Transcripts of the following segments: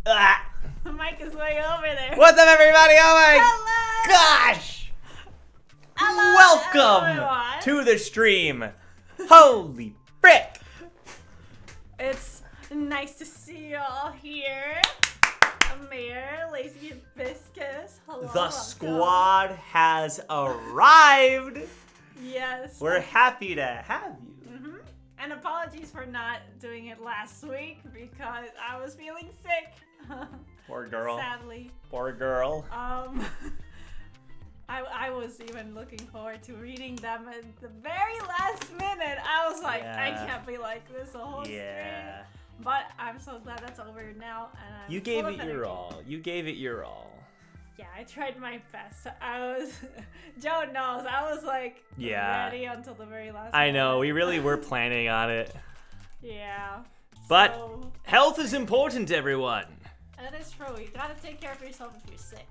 Ah. The mic is way over there. What's up, everybody? Oh my Hello. gosh! Hello, Welcome everyone. to the stream. Holy frick! It's nice to see you all here. Amir, Lazy Hibiscus. Hello. The welcome. squad has arrived. Yes. We're happy to have you. And apologies for not doing it last week because I was feeling sick. Poor girl. Sadly. Poor girl. I was even looking forward to reading them at the very last minute. I was like, I Yeah. can't be like this the whole stream. But I'm so glad that's over now. And I'm You gave full it of your energy. all. You gave it your all. Yeah, I tried my best. I was, Joe knows, I was like ready until the very last I know, we moment. really were planning on it. Yeah. But So, health is important, everyone. that is true. You gotta take care of yourself if you're sick.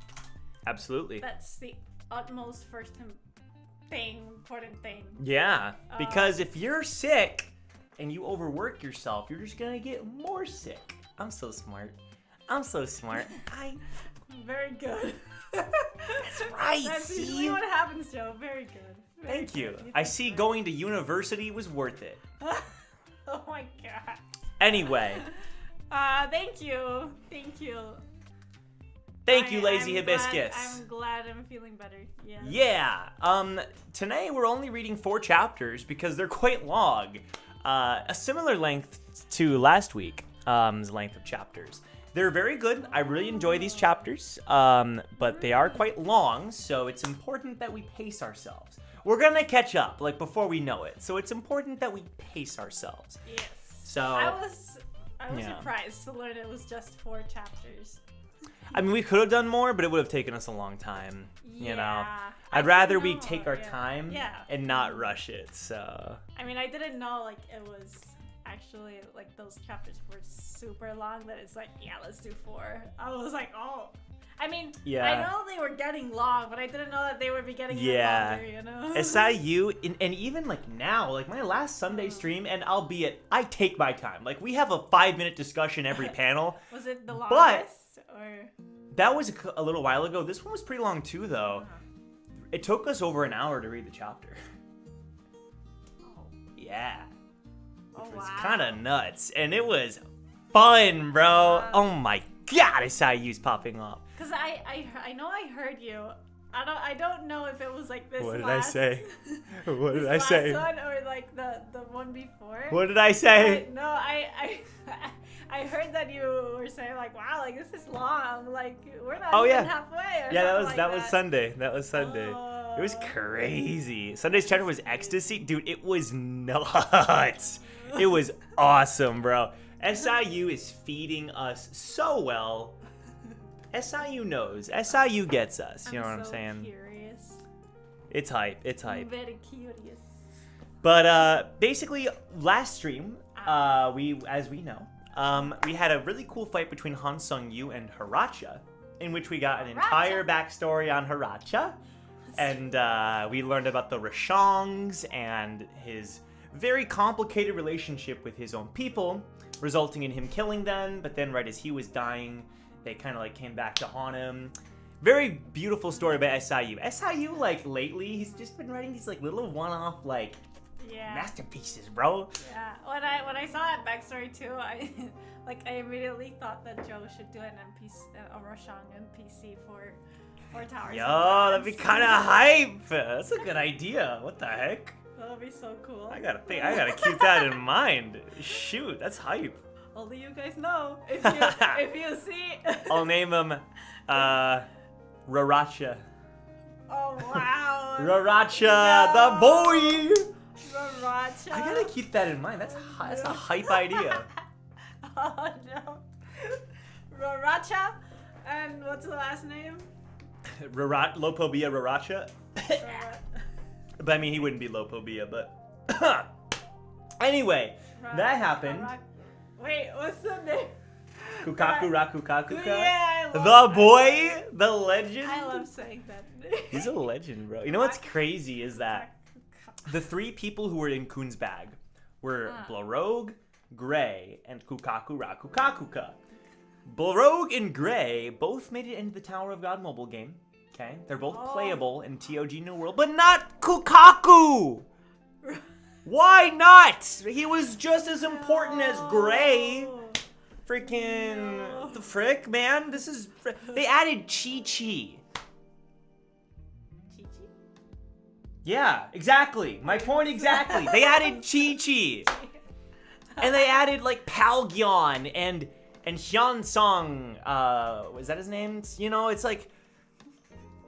Absolutely. That's the utmost important thing. Yeah, because if you're sick and you overwork yourself, you're just gonna get more sick. I'm so smart. I'm so smart. Very good. That's right. That's see? usually what happens, Joe. Very good. Very Thank you. good. I see going to university was worth it. Oh my god. Anyway, Thank you. Thank you. thank you, Lazy I'm Hibiscus. I'm glad I'm feeling better. Yes. Yeah. Today we're only reading 4 chapters because they're quite long. A similar length to last week's length of chapters. They're very good. I really enjoy these chapters, but they are quite long, so it's important that we pace ourselves. We're gonna catch up, like, before we know it, so it's important that we pace ourselves. Yes. So I was yeah. surprised to learn it was just 4 chapters. I mean, we could have done more, but it would have taken us a long time. You know, Yeah. I'd I rather didn't we know, take our yeah. time Yeah. and not rush it. So I mean, I didn't know like it was actually like those chapters were super long. That it's like, yeah, let's do 4. I was like, oh. I mean, Yeah. I know they were getting long, but I didn't know that they would be getting even Yeah. longer. You know. SIU, and even like now, like my last Sunday stream, and albeit I take my time. Like we have a 5-minute discussion every panel. Was it the But- longest or? That was a little while ago. This one was pretty long too, though. It took us over an hour to read the chapter. Oh, Yeah. oh It was wow. kind of nuts, and it was fun, bro. Wow. Oh my god, SIU's popping off. Cause I know I heard you. I don't know if it was like this. What did last, I say? What did this I say? Last one or like the one before. What did I say? No, I heard that you were saying like, wow, like this is long. Like we're not Oh, even yeah. halfway. Or Yeah, something that like was Sunday. That was Sunday. It was Oh. crazy. Sunday's chapter was ecstasy, dude. It was nuts. It was awesome, bro. SIU is feeding us so well. SIU knows. SIU gets us. You know what I'm so saying? Curious. It's hype. It's I'm hype. very curious. But basically, last stream, as we know, we had a really cool fight between Han Sung-yu and Hiracha, in which we got an entire backstory on Hiracha, and we learned about the Rashongs and his very complicated relationship with his own people, resulting in him killing them. But then, right as he was dying, they kind of like came back to haunt him. Very beautiful story by SIU. SIU, like lately, he's just been writing these like little one-off like Yeah. masterpieces, bro. Yeah. When I saw that backstory too, I immediately thought that Joe should do an NPC, a Roshang NPC for Towers. Yo, of that'd be Gods. kind of hype. That's a good idea. What the heck? That would be so cool. I gotta keep that in mind. Shoot, that's hype. Only you guys know. If you see. I'll name him, Raracha. Oh wow. Raracha, the boy. Yasracha. I gotta keep that in mind. That's a hype idea. Oh no. Yasracha. And what's the last name? Lopobia Raracha. Ra- But I mean, he wouldn't be Lopobia, but anyway, that happened. Wait, what's the name? Kukaku Rakukakuka. Yeah, I The love boy, the legend. I love saying that. He's a legend, bro. You know what's crazy is that the 3 people who were in Kun's bag were Blorogue, Gray, and Kukaku Rakukakuka. Bullrogue and Gray both made it into the Tower of God mobile game. Okay, they're both playable in TOG New World, but not Kukaku! Why not? He was just as important as Gray. Freaking the frick, man. This is they added Chi-Chi. Chi-Chi? Yeah, exactly. My point exactly. They added Chi-Chi. And they added like Palgyon and Hyun Song. Was that his name? You know, it's like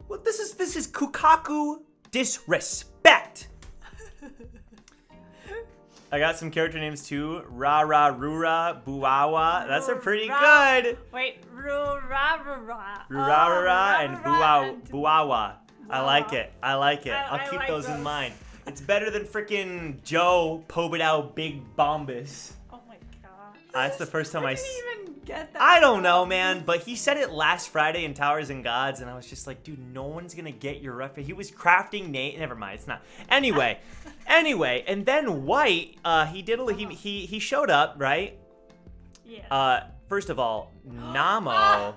well, this is Kukaku disrespect. I got some character names too. Rara, Rura, Buawa. That's a pretty good. Wait, Rura, Rura, and Buawa. I like it. I'll keep like those in those. mind. It's better than freaking Joe Pobedao Big Bombus. Oh my god. That's the first time I didn't even get that. I don't know, man, but he said it last Friday in Towers and Gods, and I was just like, dude, no one's gonna get your reference. He was crafting Nate. Never mind, it's not. Anyway, and then White, he showed up, right? Yeah. First of all, Namo.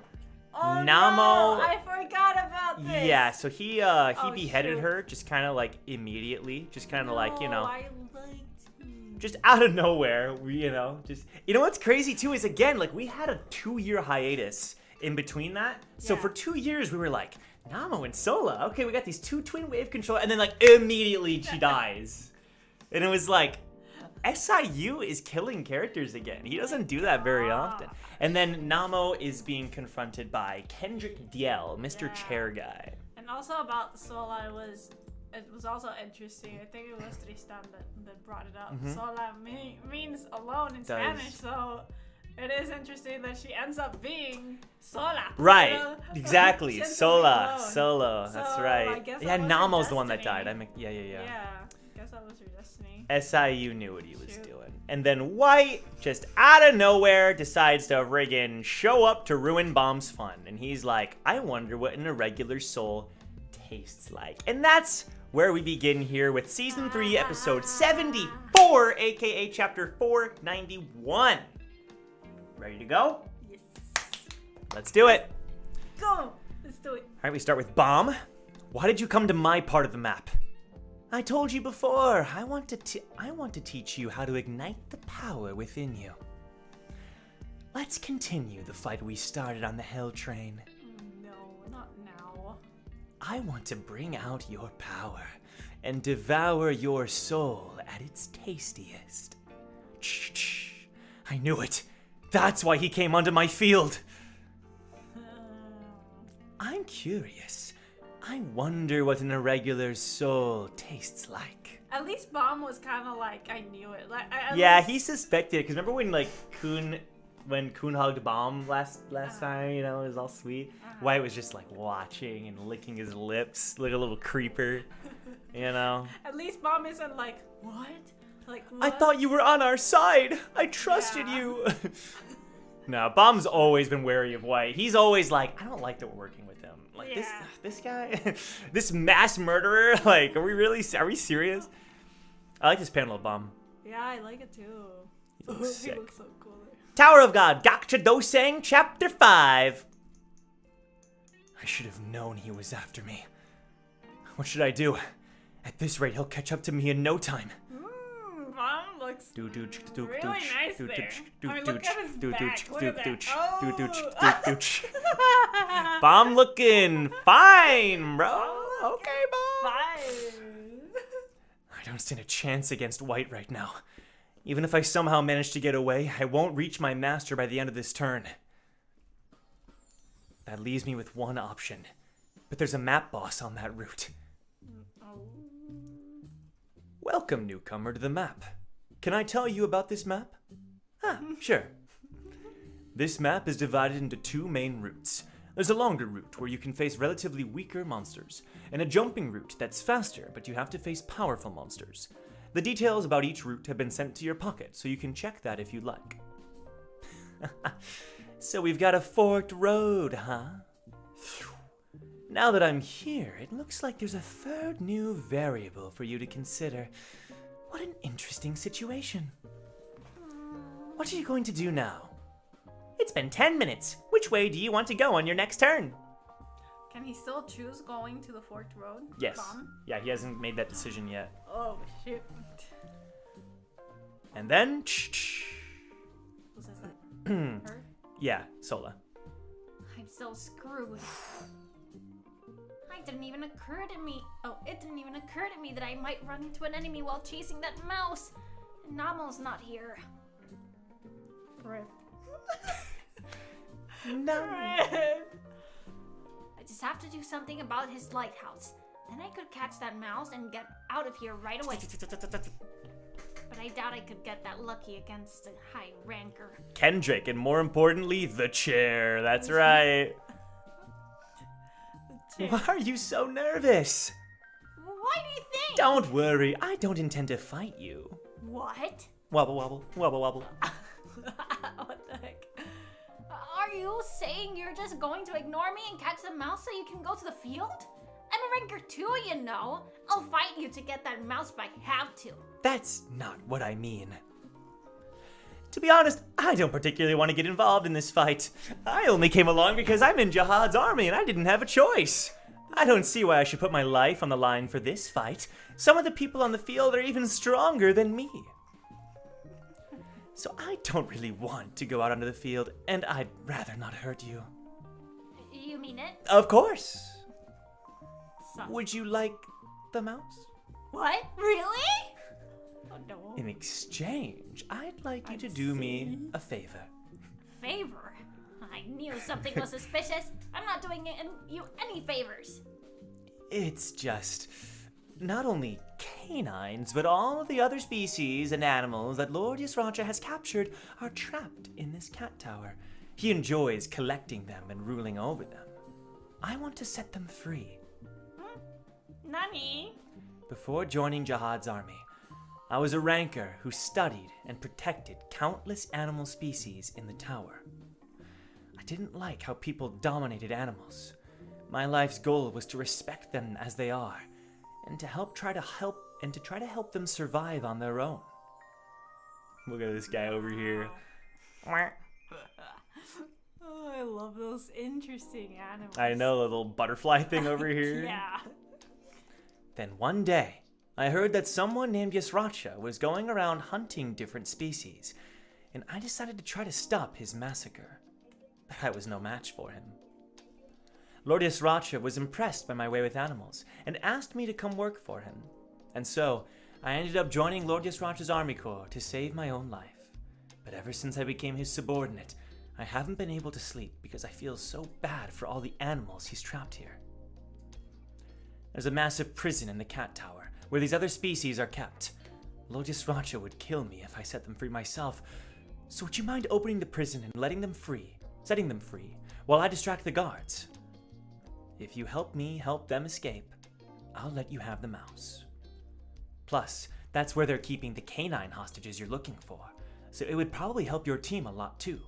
Oh Namo. no, I forgot about this. Yeah, so he beheaded shoot. her just kind of like immediately, just kind of like, you know. I liked him. Just out of nowhere, you know what's crazy too is again, like we had a 2-year hiatus in between that. So Yeah. for 2 years we were like, Namo and Sola, okay, we got these 2 twin wave control, and then like immediately she dies. And it was like, SIU is killing characters again. He doesn't do that very often. And then Namo is being confronted by Kendrick Diel, Mr. Yeah. Chair Guy. And also about Sola it was also interesting. I think it was Tristan that brought it up. Sola means alone in Spanish, so it is interesting that she ends up being Sola. Right, you know? exactly. She ends up Sola, being alone. Solo, that's So, right. I guess Yeah, that was her Namo's the one that destiny. died. Yeah. Yeah, I guess that was her destiny. SIU knew what he was Shoot. doing. And then White, just out of nowhere, decides to friggin' show up to ruin Baam's fun. And he's like, I wonder what an irregular soul tastes like. And that's where we begin here with Season 3, Episode 74, aka Chapter 491. Ready to go? Yes. Let's do it. Go! Let's do it. All right, we start with Baam. Why did you come to my part of the map? I told you before, I want to teach you how to ignite the power within you. Let's continue the fight we started on the Hell Train. No, not now. I want to bring out your power and devour your soul at its tastiest. Shh. I knew it. That's why he came onto my field. I'm curious. I wonder what an irregular soul tastes like. At least Baam was kind of like, I knew it. Like, Yeah, he suspected it, because remember when like when Kun hugged Baam last time, you know, it was all sweet. White was just like watching and licking his lips like a little creeper, you know. At least Baam isn't like, what? Like, what? I thought you were on our side. I trusted Yeah. you. No, Baam's always been wary of White. He's always like, I don't like that we're working with him. Like Yeah. this guy, this mass murderer. Like, are we serious? I like this panel of Baam. Yeah, I like it too. He looks sick. He looks so cool. Tower of God, Gakcha Dosang, Chapter 5. I should have known he was after me. What should I do? At this rate, he'll catch up to me in no time. Baam looks really nice there. I mean, look at his back. Look at that. Oh! Baam looking fine, bro. Okay, Baam. Fine. I don't stand a chance against White right now. Even if I somehow manage to get away, I won't reach my master by the end of this turn. That leaves me with one option. But there's a map boss on that route. Welcome, newcomer, to the map. Can I tell you about this map? Sure. This map is divided into 2 main routes. There's a longer route where you can face relatively weaker monsters, and a jumping route that's faster, but you have to face powerful monsters. The details about each route have been sent to your pocket, so you can check that if you'd like. So we've got a forked road, huh? Now that I'm here, it looks like there's a third new variable for you to consider. What an interesting situation. What are you going to do now? It's been 10 minutes. Which way do you want to go on your next turn? Can he still choose going to the forked road? Yes. Baam? Yeah, he hasn't made that decision yet. Oh, shoot. And then... Who's that? Her? Yeah, Sola. I'm so screwed. It didn't even occur to me. Oh, it didn't even occur to me that I might run into an enemy while chasing that mouse. And Namo's not here. Rip. No. I just have to do something about his lighthouse. Then I could catch that mouse and get out of here right away. But I doubt I could get that lucky against a high ranker. Kendrick, and more importantly, the chair. That's right. Why are you so nervous? Why do you think? Don't worry, I don't intend to fight you. What? Wobble, wobble, wobble, wobble. What the heck? Are you saying you're just going to ignore me and catch the mouse so you can go to the field? I'm a ranker too, you know. I'll fight you to get that mouse if I have to. That's not what I mean. To be honest, I don't particularly want to get involved in this fight. I only came along because I'm in Jihad's army and I didn't have a choice. I don't see why I should put my life on the line for this fight. Some of the people on the field are even stronger than me. So I don't really want to go out onto the field, and I'd rather not hurt you. You mean it? Of course. Sucks. Would you like the mouse? What? Really? Oh, no. In exchange, I'd like you to do me a favor. Favor? I knew something was suspicious. I'm not doing you any favors. It's just, not only canines, but all of the other species and animals that Lord Yasracha has captured are trapped in this cat tower. He enjoys collecting them and ruling over them. I want to set them free. Nani? Before joining Jihad's army, I was a ranker who studied and protected countless animal species in the tower. I didn't like how people dominated animals. My life's goal was to respect them as they are, and to try to help them survive on their own. Look at this guy over here. Oh, I love those interesting animals. I know, the little butterfly thing over here. Yeah. Then one day, I heard that someone named Yasracha was going around hunting different species, and I decided to try to stop his massacre. But I was no match for him. Lord Yasracha was impressed by my way with animals and asked me to come work for him. And so, I ended up joining Lord Yasracha's army corps to save my own life. But ever since I became his subordinate, I haven't been able to sleep because I feel so bad for all the animals he's trapped here. There's a massive prison in the cat tower where these other species are kept. Lord Yasracha would kill me if I set them free myself. So would you mind opening the prison and setting them free, while I distract the guards? If you help me help them escape, I'll let you have the mouse. Plus, that's where they're keeping the canine hostages you're looking for, so it would probably help your team a lot too.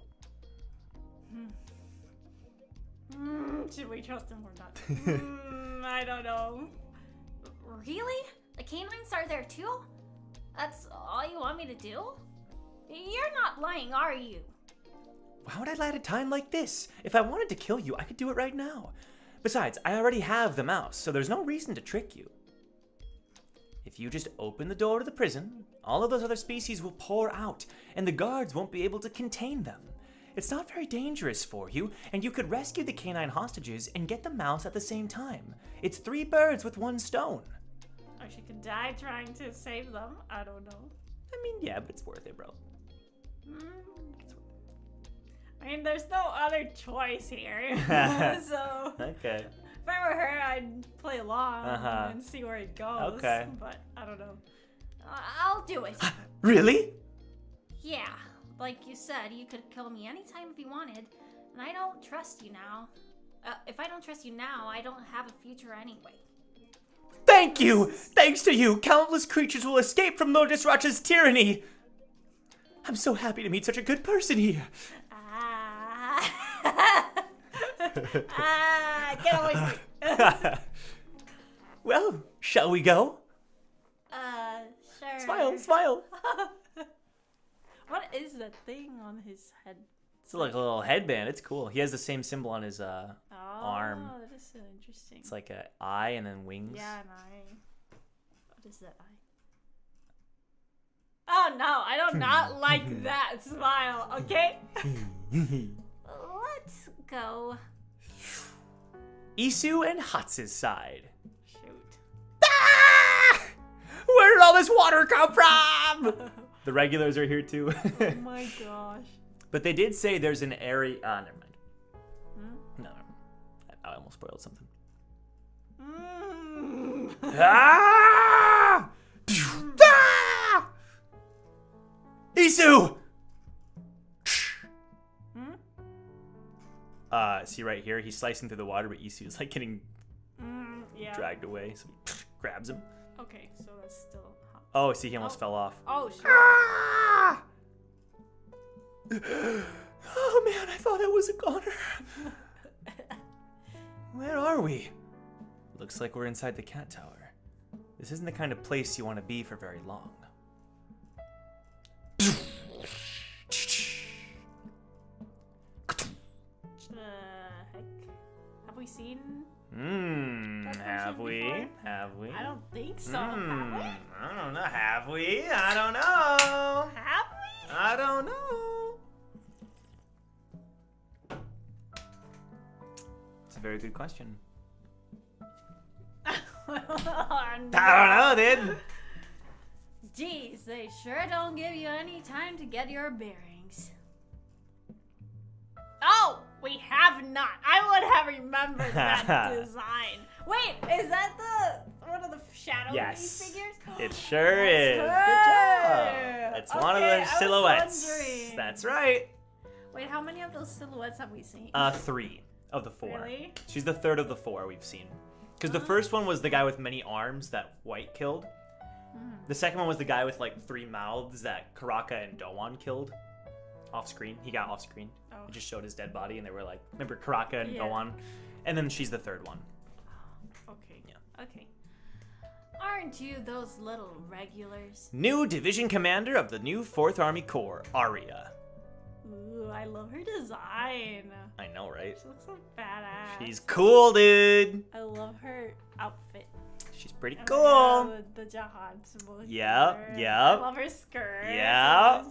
Should we trust him or not? I don't know. Really? The canines are there too? That's all you want me to do? You're not lying, are you? Why would I lie at a time like this? If I wanted to kill you, I could do it right now. Besides, I already have the mouse, so there's no reason to trick you. If you just open the door to the prison, all of those other species will pour out, and the guards won't be able to contain them. It's not very dangerous for you, and you could rescue the canine hostages and get the mouse at the same time. It's 3 birds with 1 stone. Or she could die trying to save them. I don't know. I mean, yeah, but it's worth it, bro. I mean, there's no other choice here. So, Okay. if I were her, I'd play along and see where it goes. Okay. But I don't know. I'll do it. Really? Yeah, like you said, you could kill me anytime if you wanted, and I don't trust you now. If I don't trust you now, I don't have a future anyway. Thank you! Thanks to you, countless creatures will escape from Lord Yasracha's tyranny! I'm so happy to meet such a good person here. Get away from me. Well, shall we go? Sure. Smile, smile. What is that thing on his head? It's like a little headband. It's cool. He has the same symbol on his arm. Oh, that is so interesting. It's like an eye and then wings. Yeah, an eye. What is that eye? Oh no, I do not like that smile, okay? Let's go. Isu and Hatz's side. Shoot. Ah! Where did all this water come from? The regulars are here too. Oh my gosh. But they did say there's an area. Never mind. No. I almost spoiled something. Ah! Ah! Isu! See right here, he's slicing through the water, but Isu is like getting Yeah. dragged away, so he grabs him. Okay, so that's still hot. Oh, see, he almost fell off. Oh, shit. Ah! Oh man, I thought I was a goner. Where are we? Looks like we're inside the cat tower. This isn't the kind of place you want to be for very long. Heck? Have we seen? Have we? before? Have we? I don't think so. Have we? I don't know. Have we? I don't know. Have we? I don't know. It's a very good question. Oh, I no. don't know, dude. Geez, they sure don't give you any time to get your bearings. Oh, we have not. I would have remembered that design. Wait, is that one of the shadow Yes. figures? It sure is. Good. Good job. It's one of Okay, I the was silhouettes. wondering. That's right. Wait, how many of those silhouettes have we seen? 3 of the 4. Really? She's the third of the 4 we've seen. Because the first one was the guy with many arms that White killed. The second one was the guy with like 3 mouths that Karaka and Doan killed. Off screen. He got off screen. Oh. It just showed his dead body and they were like, remember Karaka and Yeah. Doan? And then she's the third one. Okay. Yeah. Okay. Aren't you those little regulars? New division commander of the new 4th Army Corps, Arya. Ooh, I love her design. I know, right? She looks so badass. She's cool, dude. I love her outfit. She's pretty And cool. The Jahan symbol. Yep, here. yep. I love her skirt. Yep.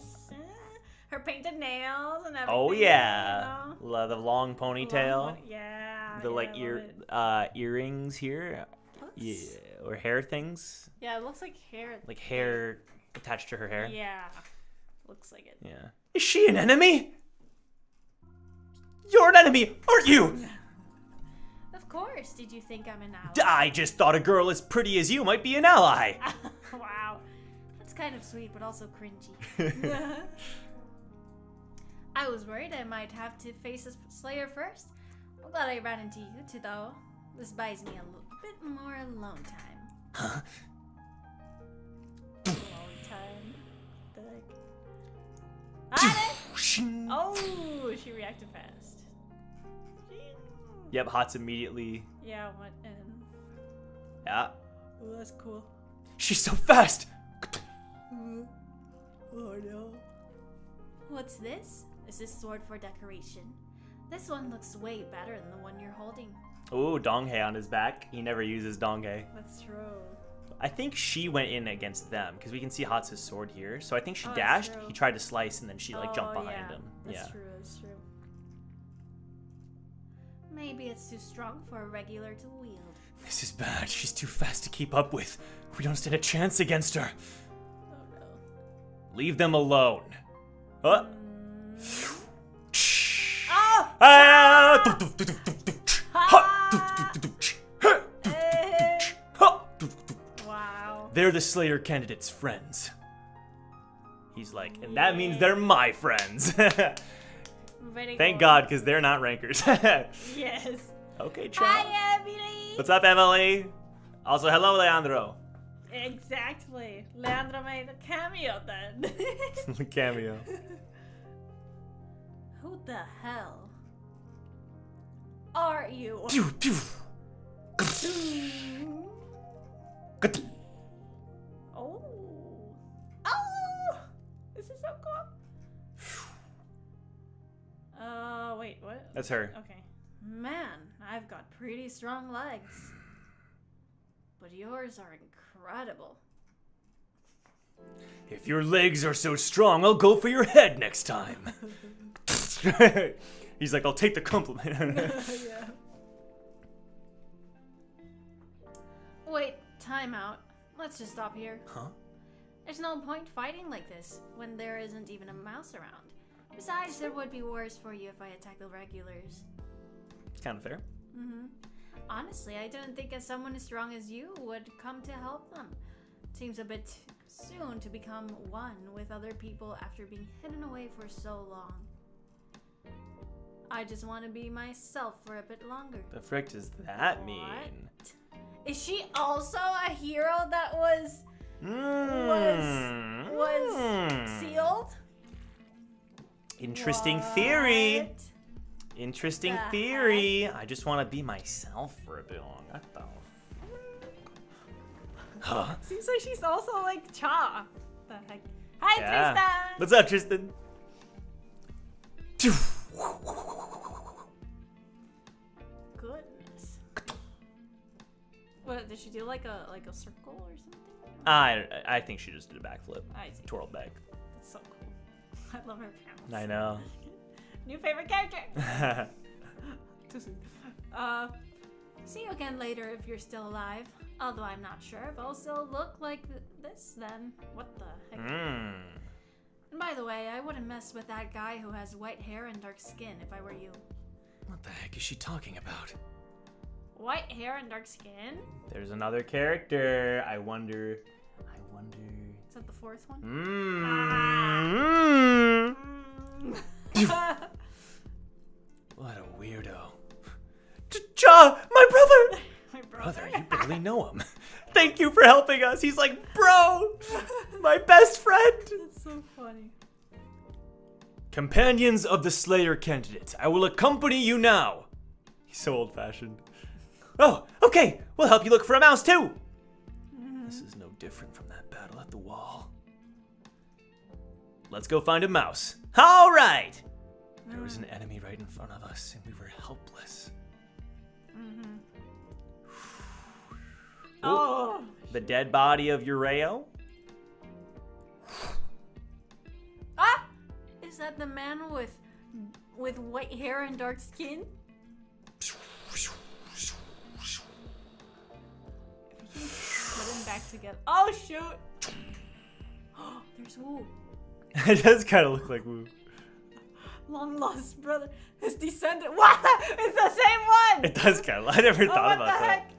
Her painted nails and everything. Oh yeah, You know? love the long ponytail. Yeah. The like I love it. earrings here. Looks- Yeah, or hair things, Yeah, it looks like hair. like hair attached to her hair. Yeah. Looks like it. Yeah. Is she an enemy? You're an enemy, aren't you? Of course. Did you think I'm an ally? I just thought a girl as pretty as you might be an ally. Wow. That's kind of sweet, but also cringy. I was worried I might have to face a Slayer first. I'm glad I ran into you two, though. This buys me a bit more alone time. Long time. The heck? Oh, she reacted fast. Yep, Hatz immediately. Yeah, went in. Yeah. Oh, that's cool. She's so fast. Oh no. What's this? Is this sword for decoration? This one looks way better than the one you're holding. Ooh, Donghae on his back. He never uses Donghae. That's true. I think she went in against them because we can see Hatz's sword here. So I think she Oh, that's dashed. true. He tried to slice and then she like jumped Oh, behind yeah. him. That's Yeah. true, that's true. Maybe it's too strong for a regular to wield. This is bad. She's too fast to keep up with. We don't stand a chance against her. Oh no. Leave them alone. Huh? Oh! Ah! Wow. They're the Slayer candidates' friends. He's like, and that means they're my friends. Very Thank cool. God, because they're not rankers. Yes. Okay, Chad. Hi, Emily. What's up, Emily? Also, hello, Leandro. Exactly. Leandro made a cameo then. Cameo. Who the hell? Are you? Pew, pew. Oh. Oh. This is so cool. That's her. Okay. Man, I've got pretty strong legs. But yours are incredible. If your legs are so strong, I'll go for your head next time. He's like, I'll take the compliment. Yeah. Wait, time out. Let's just stop here. Huh? There's no point fighting like this when there isn't even a mouse around. Besides, it would be worse for you if I attacked the regulars. Kind of fair. Honestly, I didn't think someone as strong as you would come to help them. Seems a bit soon to become one with other people after being hidden away for so long. I just want to be myself for a bit longer. The frick does that mean? Is she also a hero that was sealed? Interesting theory. What? Interesting The theory. I just want to be myself for a bit longer. What the? Huh? Seems like she's also like Cha. The heck? Hi, Yeah. Tristan. What's up, Tristan? Goodness. What did she do? Like a circle or something? I think she just did a backflip. I see. Twirled back. That's so cool. I love her pants. I know. New favorite character. See you again later if you're still alive. Although I'm not sure if I'll still look like this then. What the heck? And by the way, I wouldn't mess with that guy who has white hair and dark skin if I were you. What the heck is she talking about? White hair and dark skin? There's another character. I wonder. Is that the fourth one? What a weirdo. Cha, my brother! My Brother, you barely know him. Thank you for helping us. He's like, bro, my best friend. That's so funny. Companions of the Slayer candidate, I will accompany you now. He's so old-fashioned. Oh, okay. We'll help you look for a mouse too. This is no different from that battle at the wall. Let's go find a mouse. All right. There was an enemy right in front of us, and we were helpless. Oh. The dead body of Ureo. Ah! Is that the man with white hair and dark skin? Put him back together. Oh shoot! There's Wu. It does kind of look like Woo. Long lost brother. His descendant. What? It's the same one! It does kind of. I never thought what about the that. heck?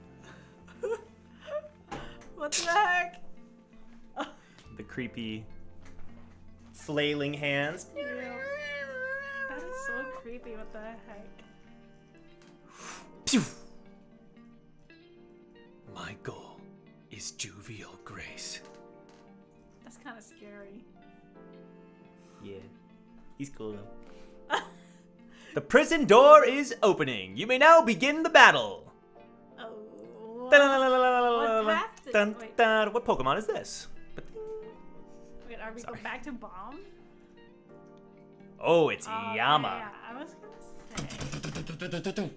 What the heck? The creepy flailing hands. Yeah. That is so creepy. What the heck? Pew! My goal is jovial grace. That's kind of scary. Yeah, he's cool though. The prison door is opening. You may now begin the battle. Oh. What happened? What Pokemon is this? Wait, are we going back to Baam? Oh, it's Oh, Yama. Yeah, I was gonna say.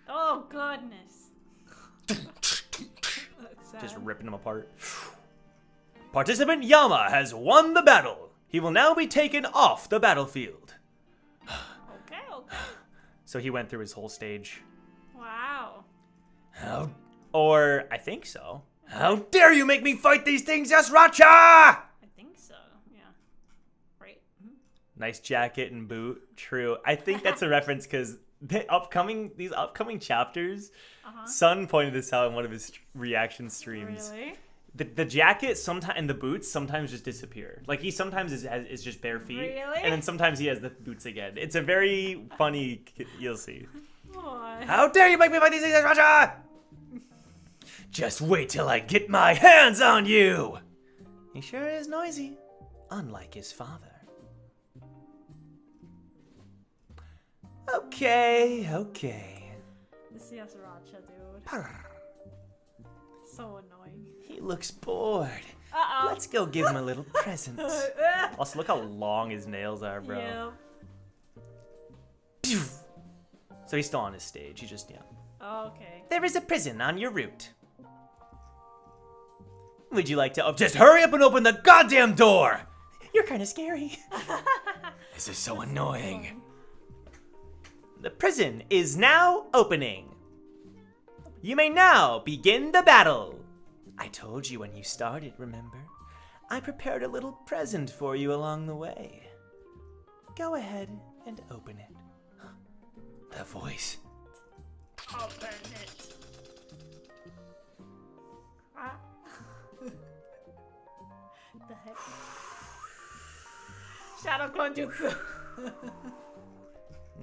Oh goodness. That's sad. Just ripping them apart. Participant Yama has won the battle. He will now be taken off the battlefield. Okay. So he went through his whole stage. Wow. Or I think so. How dare you make me fight these things, Yasracha! I think so. Yeah. Right. Nice jacket and boot. True. I think that's a reference because these upcoming chapters, Sun pointed this out in one of his reaction streams. Really? The jacket sometimes and the boots sometimes just disappear. Like he sometimes is just bare feet, Really? and then sometimes he has the boots again. It's a very funny. You'll see. What? How dare you make me fight these things, Yasracha! Just wait till I get my hands on you. He sure is noisy, unlike his father. Okay. This Yasracha dude. So annoying. He looks bored. Uh-oh. Let's go give him a little present. Also, look how long his nails are, bro. Yeah. Pew! So he's still on his stage. He's just, Okay. There is a prison on your route. Would you like to... Oh, just hurry up and open the goddamn door! You're kind of scary. This is so annoying. The prison is now opening. You may now begin the battle. I told you when you started, remember? I prepared a little present for you along the way. Go ahead and open it. That voice. Open it. Ah. The heck? Shadow clone jutsu.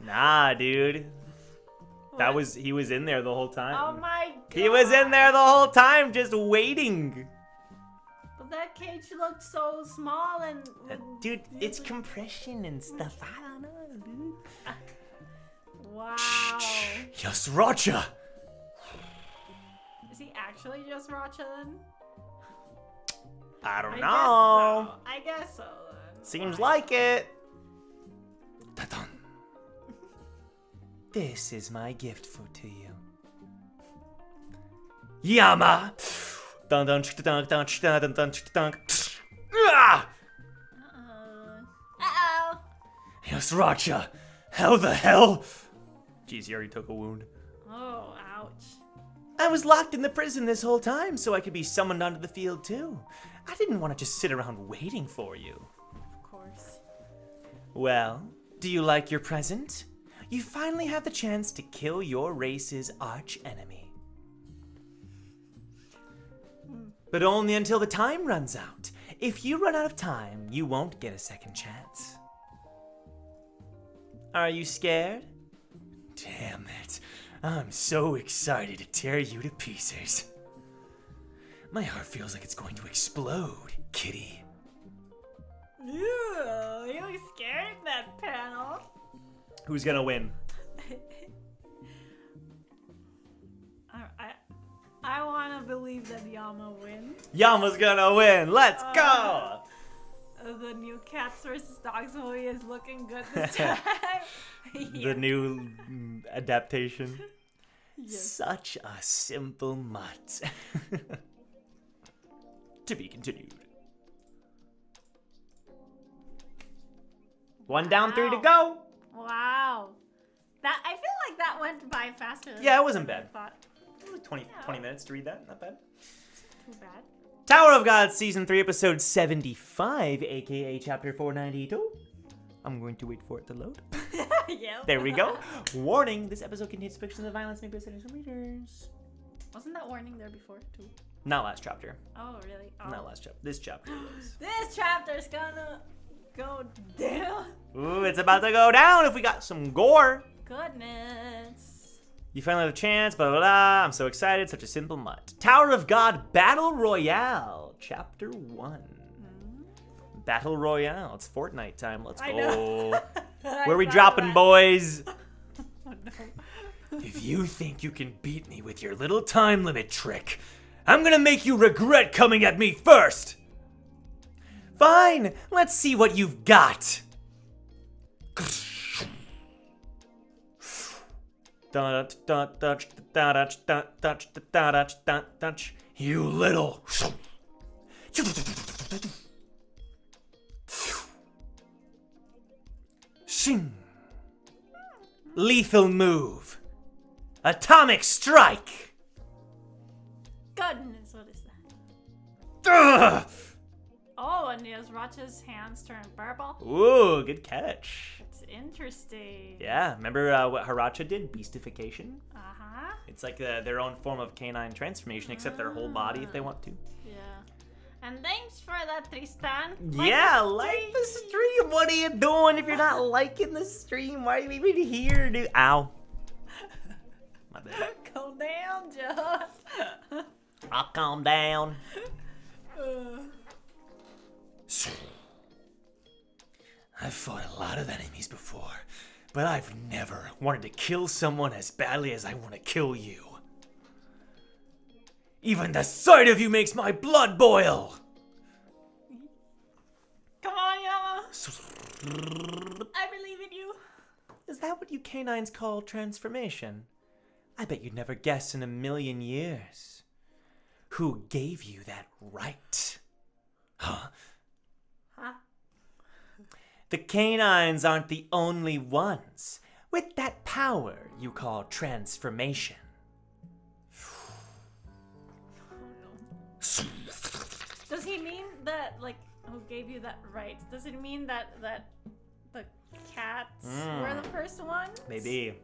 Nah, dude. He was in there the whole time. Oh my god. He was in there the whole time just waiting. But that cage looked so small and... Dude, it's compression and stuff. I don't know, dude. Wow. Yasracha! Is he actually just Racha then? I don't know. I guess so then. Seems like it. Ta-dun. This is my gift to you. Yama! Dun dun dun dun dun dun dun. Ah! Uh-oh. Yasracha! How the hell? Jeez, he already took a wound. Oh, ouch. I was locked in the prison this whole time so I could be summoned onto the field too. I didn't want to just sit around waiting for you. Of course. Well, do you like your present? You finally have the chance to kill your race's arch enemy. But only until the time runs out. If you run out of time, you won't get a second chance. Are you scared? Damn it. I'm so excited to tear you to pieces. My heart feels like it's going to explode, kitty. Ew, you look scared in that panel. Who's gonna win? I want to believe that Yama wins. Yama's gonna win. Let's go. The new Cats vs. Dogs movie is looking good this time. The new adaptation. Yes. Such a simple mutt. To be continued. 1 down, 3 to go. Wow. That I feel like that went by faster than Yeah, it wasn't I bad. thought. It was 20 minutes to read that. Not bad. Too bad. Tower of God, Season 3, Episode 75, aka Chapter 492. I'm going to wait for it to load. Yeah. There we go. Warning, this episode contains depictions of violence made by settings from readers. Wasn't that warning there before, too? Not last chapter. Oh, really? Oh. Not last chapter. This chapter was. This chapter's gonna go down. Ooh, it's about to go down if we got some gore. Goodness. You finally have a chance, blah, blah, blah. I'm so excited. Such a simple mutt. Tower of God Battle Royale, Chapter 1. Battle Royale. It's Fortnite time. Let's I go. know. Where we I saw dropping, that. boys? Oh, no. If you think you can beat me with your little time limit trick, I'm gonna make you regret coming at me first. Fine. Let's see what you've got. You little. Shing. Lethal move. Atomic strike. Goodness, what is that? Ugh. Oh, and Yasracha's hands turn purple. Ooh, good catch. It's interesting. Yeah, remember what Haracha did? Beastification. Uh-huh. It's like their own form of canine transformation, except their whole body if they want to. Yeah. And thanks for that, Tristan. Yeah, like the stream. What are you doing if you're not liking the stream? Why are you even here, dude? Ow. My bad. Calm down, Josh. I'll calm down. I've fought a lot of enemies before, but I've never wanted to kill someone as badly as I want to kill you. Even the sight of you makes my blood boil. I believe in you. Is that what you canines call transformation? I bet you'd never guess in a million years. Who gave you that right? Huh? Huh? The canines aren't the only ones with that power you call transformation. Does he mean that, like, who gave you that right? Does it mean that the cats were the first one? Maybe.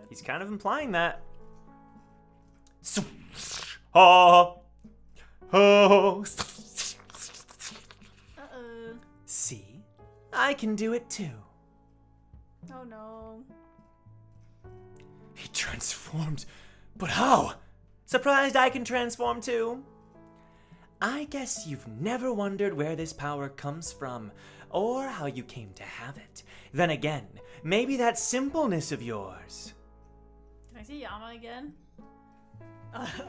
He's kind of implying that. Oh. Oh. See? I can do it too. Oh no. He transformed. But how? Surprised I can transform too? I guess you've never wondered where this power comes from, or how you came to have it. Then again, maybe that simpleness of yours. Can I see Yama again?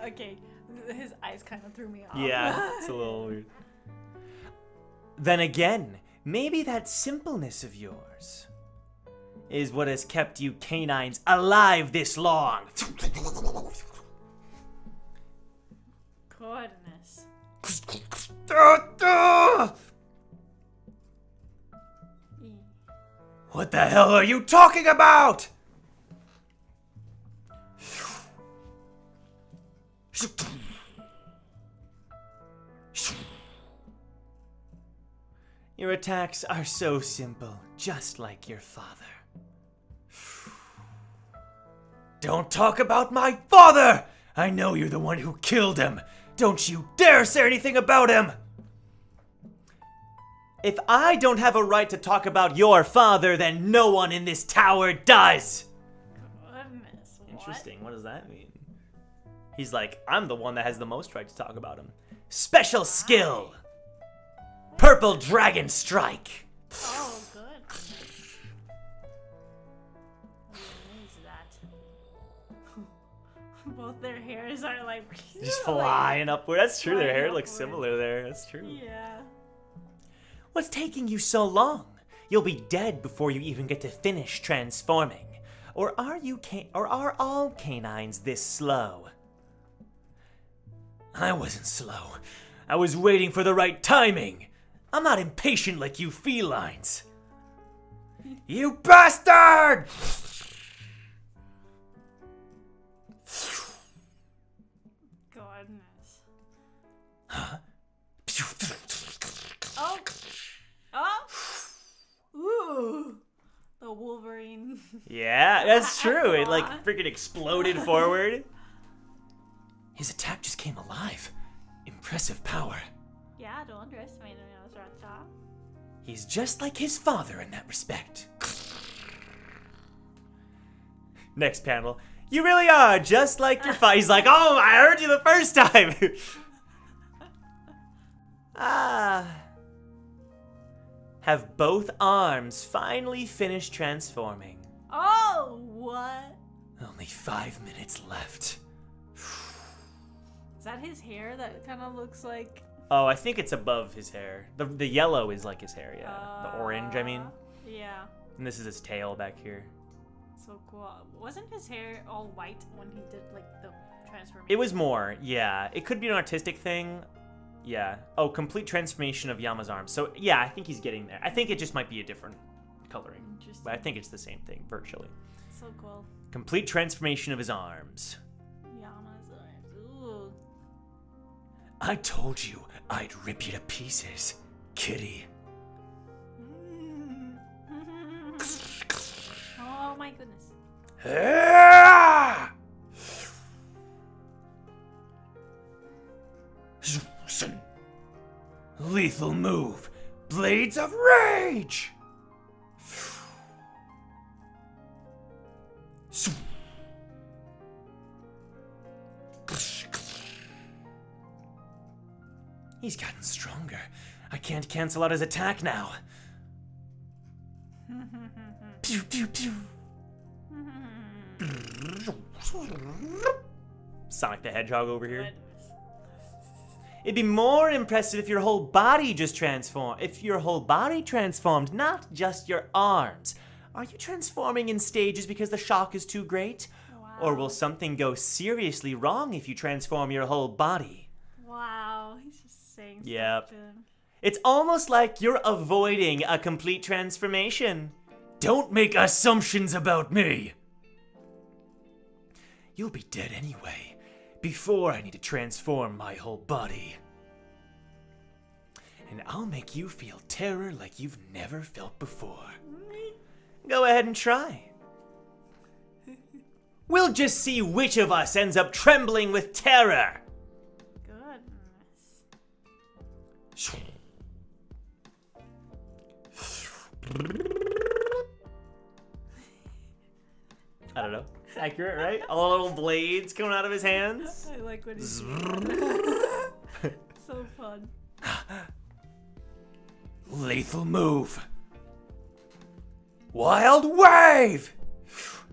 Okay, his eyes kind of threw me off. Yeah, it's a little weird. Then again, maybe that simpleness of yours is what has kept you canines alive this long. Goodness. What the hell are you talking about? Your attacks are so simple, just like your father. Don't talk about my father! I know you're the one who killed him. Don't you dare say anything about him! If I don't have a right to talk about your father, then no one in this tower does! Goodness. What? Interesting, what does that mean? He's like, I'm the one that has the most right to talk about him. Special skill! Purple Dragon Strike! Oh, good. What is that? Both their hairs are like Just flying upward. That's true, their flying hair looks upward. similar there. That's true. Yeah. What's taking you so long? You'll be dead before you even get to finish transforming. Or are all canines this slow? I wasn't slow. I was waiting for the right timing. I'm not impatient like you felines. You bastard! Goodness. Huh? Oh. Oh. Ooh. The Wolverine. Yeah, that's true. It like Aw. freaking exploded forward. His attack just came alive. Impressive power. Yeah, don't underestimate him, Yasracha. He's just like his father in that respect. Next panel. You really are just like your father. He's like, oh, I heard you the first time. Have both arms finally finished transforming. Oh, what? Only 5 minutes left. Is that his hair that kind of looks like... Oh, I think it's above his hair. The yellow is like his hair, yeah. The orange, I mean. Yeah. And this is his tail back here. So cool. Wasn't his hair all white when he did like the transformation? It was more, yeah. It could be an artistic thing. Yeah. Oh, complete transformation of Yama's arms. So, yeah, I think he's getting there. I think it just might be a different coloring. Interesting. But I think it's the same thing, virtually. So cool. Complete transformation of his arms. Yama's arms. Ooh. I told you I'd rip you to pieces, kitty. Oh my goodness. Lethal move. Blades of Rage. He's gotten stronger. I can't cancel out his attack now. Pew, pew, pew. Sonic the Hedgehog over here. Goodness. It'd be more impressive if your whole body just transformed. If your whole body transformed, not just your arms. Are you transforming in stages because the shock is too great? Wow. Or will something go seriously wrong if you transform your whole body? Wow, he's just saying Yep. stuff to him. It's almost like you're avoiding a complete transformation. Don't make assumptions about me. You'll be dead anyway, before I need to transform my whole body. And I'll make you feel terror like you've never felt before. Go ahead and try. We'll just see which of us ends up trembling with terror. Goodness. I don't know. It's accurate, right? All little blades coming out of his hands. I like what he's doing. So fun. Lethal move. Wild wave!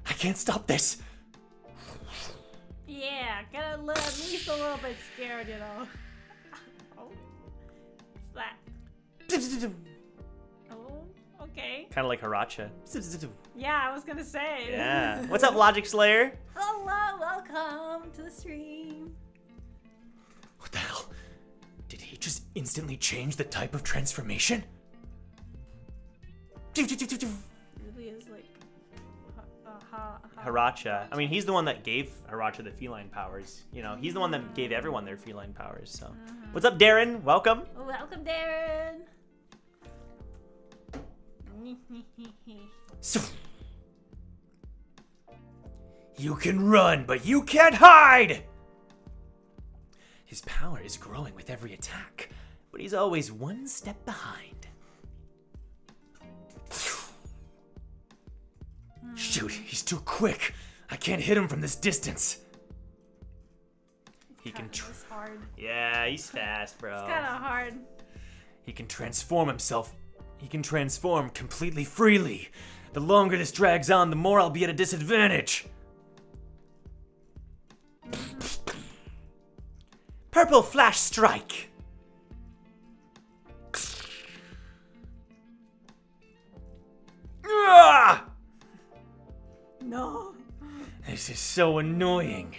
I can't stop this. Yeah, get at least a little bit scared, you know. Oh, what's that? Oh, okay. Kind of like Haracha. Yeah, I was gonna say. Yeah. What's up, Logic Slayer? Hello, welcome to the stream. What the hell? Did he just instantly change the type of transformation? Really is like Haracha. I mean, he's the one that gave Haracha the feline powers. You know, he's the one that gave everyone their feline powers. So, what's up, Darren? Welcome. Welcome, Darren. You can run, but you can't hide! His power is growing with every attack, but he's always one step behind. Shoot, he's too quick. I can't hit him from this distance. He can It's hard. Yeah, he's fast, bro. It's kind of hard. He can transform himself. He can transform completely freely. The longer this drags on, the more I'll be at a disadvantage. Purple Flash Strike. Ah! No. This is so annoying.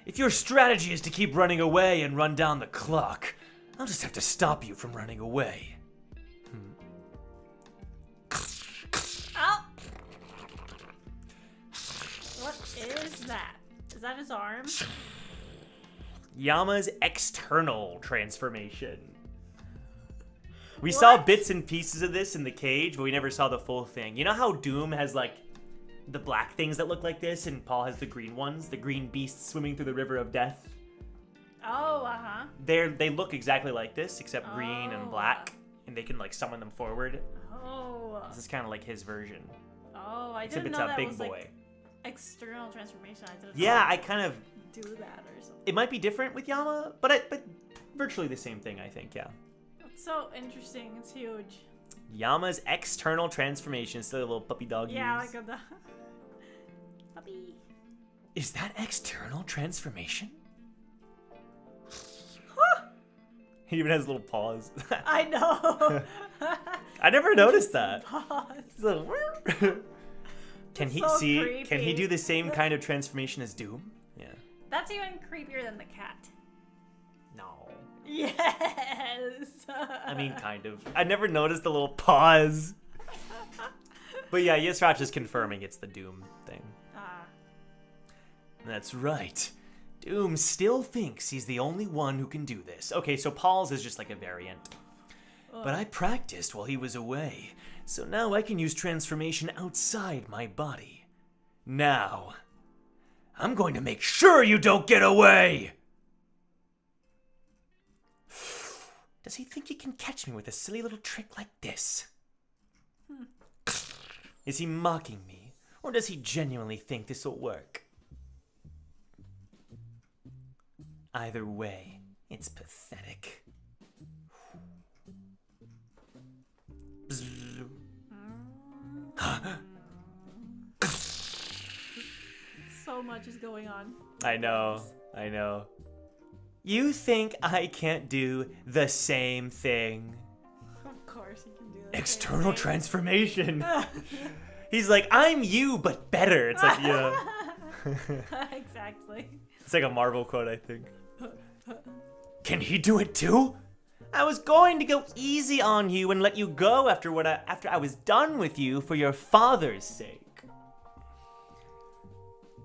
If your strategy is to keep running away and run down the clock, I'll just have to stop you from running away. Oh. What is that? Is that his arm? Yama's external transformation. We saw bits and pieces of this in the cage, but we never saw the full thing. You know how Doom has like the black things that look like this, and Paul has the green ones, the green beasts swimming through the river of death? Oh, uh-huh. They look exactly like this, except green and black, and they can like summon them forward. Oh. This is kind of like his version. Oh, I Except didn't it's know a that big was boy. like external transformation. I didn't Yeah, know I kind of. do that or something. It might be different with Yama, but virtually the same thing, I think. Yeah. That's so interesting. It's huge. Yama's external transformation, still a little puppy dog. Yeah, use. like a puppy. Is that external transformation? He even has little paws. I know. I never noticed that. Pause. He's a little- Can he So see? creepy. Can he do the same kind of transformation as Doom? Yeah. That's even creepier than the cat. No. Yes. I mean, kind of. I never noticed the little paws. But yeah, Yasracha is confirming it's the Doom thing. That's right. Doom still thinks he's the only one who can do this. Okay, so Paul's is just like a variant. But I practiced while he was away, so now I can use transformation outside my body. Now, I'm going to make sure you don't get away! Does he think he can catch me with a silly little trick like this? Is he mocking me, or does he genuinely think this will work? Either way, it's pathetic. So much is going on. I know. You think I can't do the same thing? Of course he can do that. External transformation. He's like, I'm you, but better. It's like, yeah. Exactly. It's like a Marvel quote, I think. Can he do it too? I was going to go easy on you and let you go after I was done with you for your father's sake.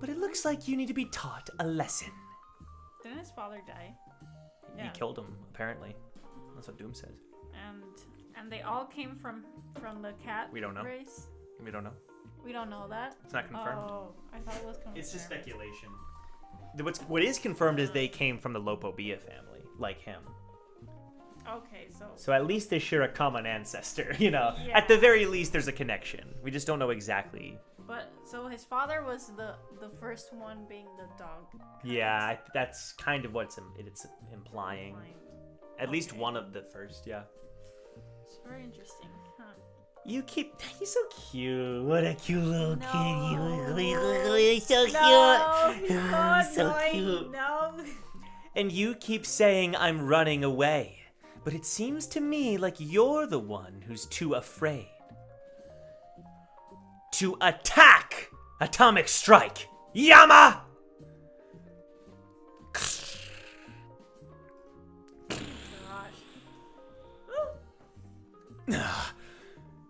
But it looks like you need to be taught a lesson. Didn't his father die? He killed him, apparently. That's what Doom says. And they all came from the cat We don't know. race? We don't know. We don't know that? It's not confirmed. Oh, I thought it was confirmed. It's just speculation. What is confirmed is they came from the Lopobia family, like him. Okay, So at least they share a common ancestor, you know. Yeah. At the very least, there's a connection. We just don't know exactly. But so his father was the first one being the dog. Yeah, that's kind of what it's implying. At least Okay. one of the first, yeah. It's very interesting, huh? He's so cute. What a cute little No. kid. He's so cute. No, he's so So annoying. cute. No. And you keep saying I'm running away. But it seems to me like you're the one who's too afraid. To attack! Atomic strike! Yama!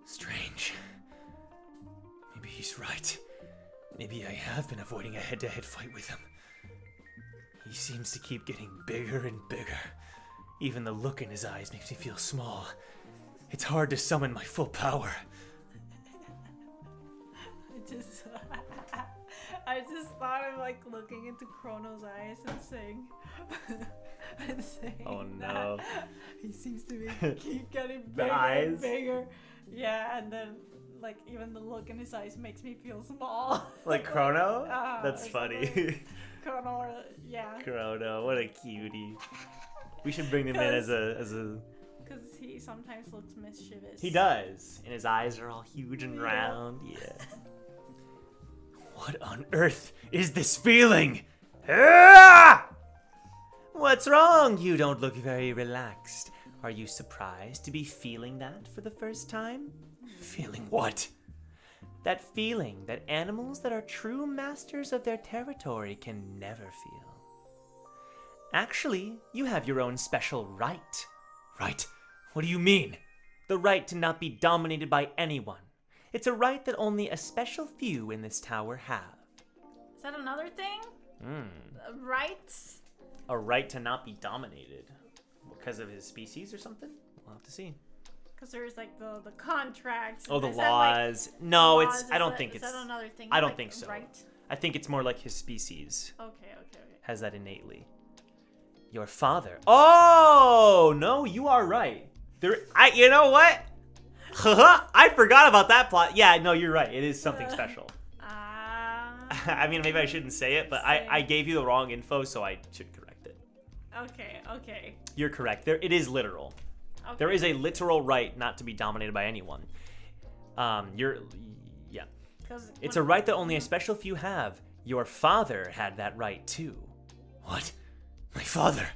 Strange. Maybe he's right. Maybe I have been avoiding a head-to-head fight with him. He seems to keep getting bigger and bigger. Even the look in his eyes makes me feel small. It's hard to summon my full power. I just thought of like looking into Chrono's eyes and saying, Oh no. he seems to be keep getting The bigger eyes? and bigger. Yeah, and then like even the look in his eyes makes me feel small. Like Chrono? Ah, That's or funny. something. Chrono, yeah, Chrono, what a cutie. We should bring him in as a... because he sometimes looks mischievous. He does. And his eyes are all huge and Yeah. round. Yeah. What on earth is this feeling? Ah! What's wrong? You don't look very relaxed. Are you surprised to be feeling that for the first time? Feeling what? That feeling that animals that are true masters of their territory can never feel. Actually, you have your own special right. Right? What do you mean? The right to not be dominated by anyone. It's a right that only a special few in this tower have. Is that another thing? Rights? A right to not be dominated. Because of his species or something? We'll have to see. Because there's like the contracts. Oh, the Is that, like, laws. No, laws? I don't think is it's... that another thing? I don't Like, think so. Right? I think it's more like his species Okay. has that innately. Your father. Oh, no, you are right. You know what? I forgot about that plot. Yeah, no, you're right. It is something special. I mean, maybe I shouldn't say it, but I gave you the wrong info, so I should correct it. Okay. You're correct. It is literal. Okay. There is a literal right not to be dominated by anyone. Yeah. It's a right that only a special few have. Your father had that right too. What? My father?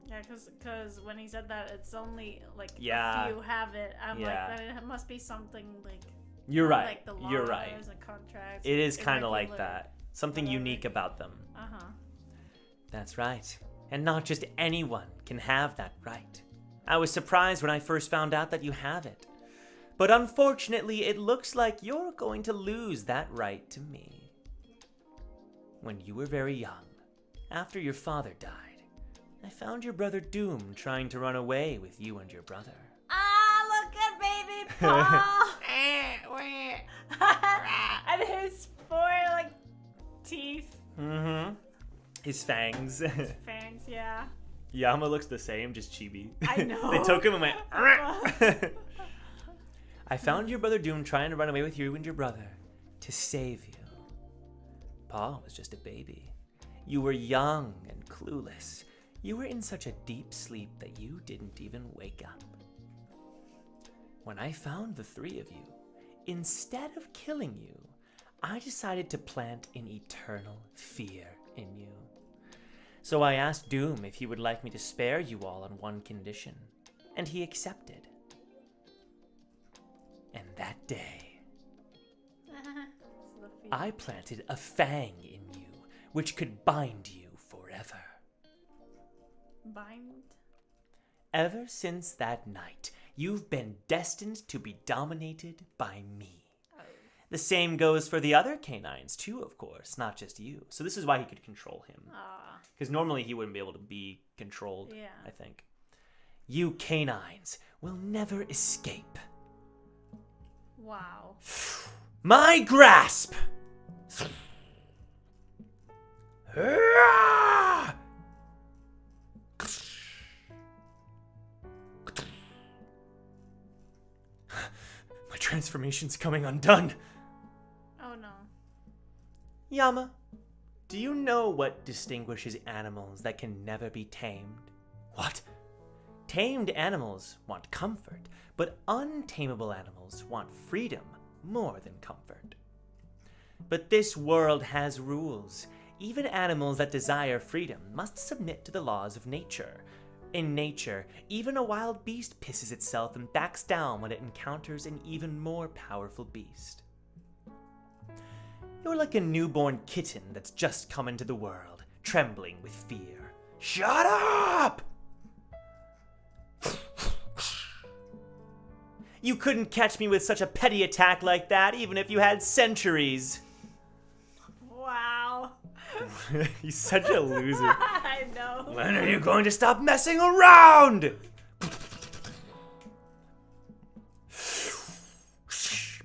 Yeah, because when he said that, it's only like Yeah. a few have it. I'm Yeah. like, then it must be something like. You're right. Like the laws You're right. and contracts. It is kind of like irregular- that. Something whatever. unique about them. Uh-huh. That's right. And not just anyone can have that right. I was surprised when I first found out that you have it. But unfortunately, it looks like you're going to lose that right to me. When you were very young, after your father died, I found your brother Doom trying to run away with you and your brother. Ah, look at baby Paul! And his four, like, teeth. Mm-hmm. His fangs. Fangs, yeah. Yama looks the same, just chibi. I know. They took him and went... I found your brother Doom trying to run away with you and your brother to save you. Paul was just a baby. You were young and clueless. You were in such a deep sleep that you didn't even wake up. When I found the three of you, instead of killing you, I decided to plant an eternal fear in you. So I asked Doom if he would like me to spare you all on one condition, and he accepted. And that day, I planted a fang in you, which could bind you forever. Bind? Ever since that night, you've been destined to be dominated by me. Oh. The same goes for the other canines too, of course, not just you. So this is why he could control him. Because normally he wouldn't be able to be controlled, Yeah. I think. You canines will never escape Wow. my grasp! My transformation's coming undone. Oh no. Yama, do you know what distinguishes animals that can never be tamed? What? Tamed animals want comfort, but untamable animals want freedom more than comfort. But this world has rules. Even animals that desire freedom must submit to the laws of nature. In nature, even a wild beast pisses itself and backs down when it encounters an even more powerful beast. You're like a newborn kitten that's just come into the world, trembling with fear. Shut up! You couldn't catch me with such a petty attack like that, even if you had centuries. Wow. He's such a loser. I know. When are you going to stop messing around?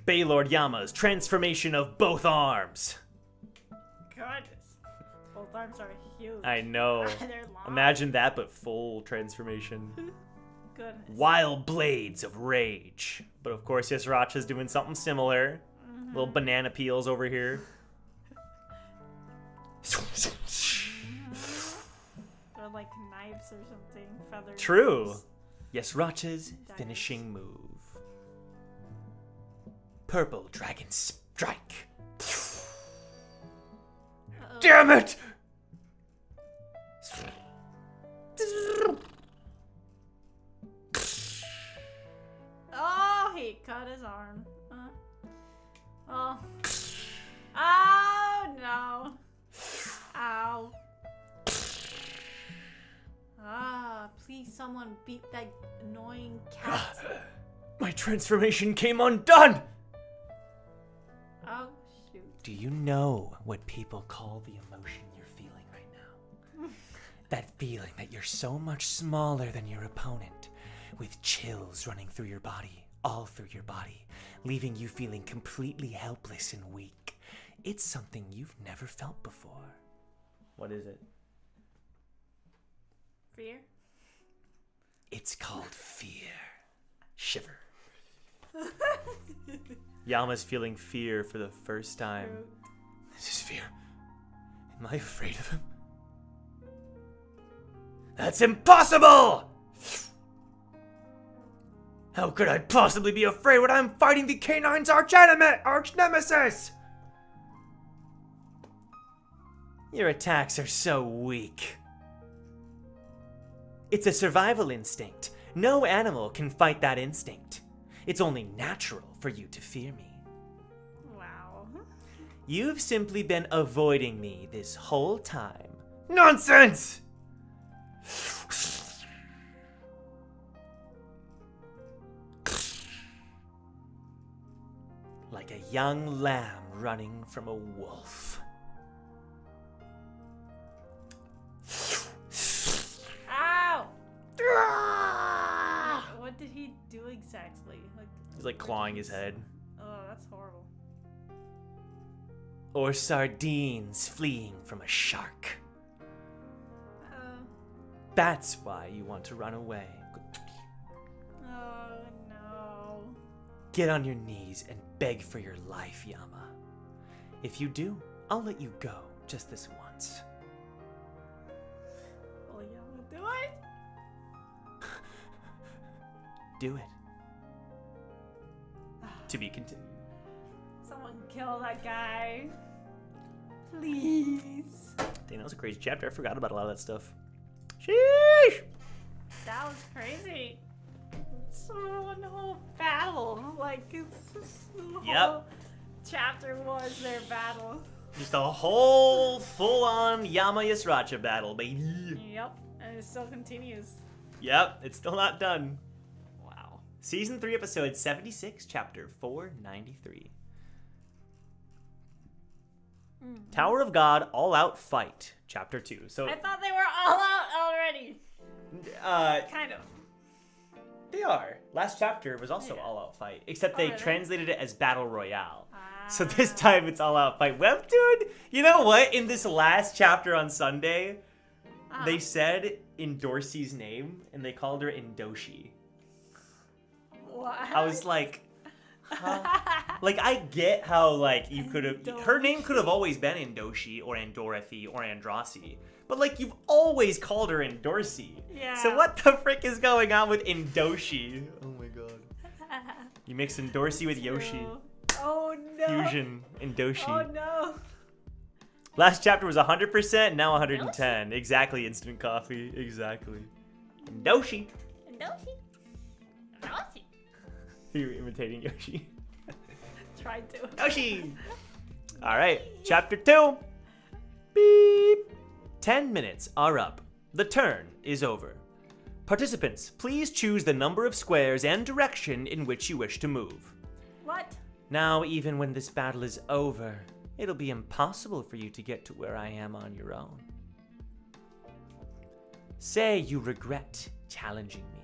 Baylord Yama's transformation of both arms. Goodness. Both arms are huge. I know. They're long. Imagine that, but full transformation. Goodness. Wild blades of rage. But of course, Yasracha's doing something similar. Little banana peels over here. Or like knives or something. Feathers. True. Yasracha's finishing move. Purple Dragon Strike. Uh-oh. Damn it! Oh, he cut his arm. Oh. Oh, no. Ow. Ah, please someone beat that annoying cat. My transformation came undone! Oh, shoot. Do you know what people call the emotion you're feeling right now? That feeling that you're so much smaller than your opponent, with chills running through your body, all through your body, leaving you feeling completely helpless and weak. It's something you've never felt before. What is it? Fear? It's called fear. Shiver. Yama's feeling fear for the first time. This is fear. Am I afraid of him? That's impossible! How could I possibly be afraid when I'm fighting the canine's arch nemesis? Your attacks are so weak. It's a survival instinct. No animal can fight that instinct. It's only natural for you to fear me. Wow. You've simply been avoiding me this whole time. Nonsense! Like a young lamb running from a wolf. Ow! What did he do exactly? He's like clawing his head. Oh, that's horrible. Or sardines fleeing from a shark. That's why you want to run away. Oh no. Get on your knees and beg for your life, Yama. If you do, I'll let you go just this once. Will Yama do it? Do it. To be continued. Someone kill that guy. Please. Dang, that was a crazy chapter. I forgot about a lot of that stuff. Sheesh! That was crazy. It's one whole battle. Like, it's just the whole chapter was their battle. Just a whole full-on Yama Yasracha battle, baby. Yep, and it still continues. Yep, it's still not done. Wow. Season 3, episode 76, chapter 493. Tower of God, all-out fight, chapter 2. So I thought they were all out already. Kind of. They are. Last chapter was also all-out fight, except they really? translated it as battle royale. So this time it's all-out fight. Webtoon, you know what? In this last chapter on Sunday, they said Endorsi's name, and they called her Endoshi. What? I was like, huh? Like, I get how, like, you could have... Her name could have always been Endoshi, or Andorothy, or Andrasi. But, like, you've always called her Endorsi. Yeah. So what the frick is going on with Endoshi? Oh my god. You mix Endorsi with Yoshi. Oh no. Fusion Endoshi. Oh no. Last chapter was 100%, now 110. Exactly, instant coffee. Exactly. Endoshi. Endoshi. Endoshi. You're imitating Yoshi. Tried to. Yoshi! Alright, chapter 2. Beep. 10 minutes are up. The turn is over. Participants, please choose the number of squares and direction in which you wish to move. What? Now, even when this battle is over, it'll be impossible for you to get to where I am on your own. Say you regret challenging me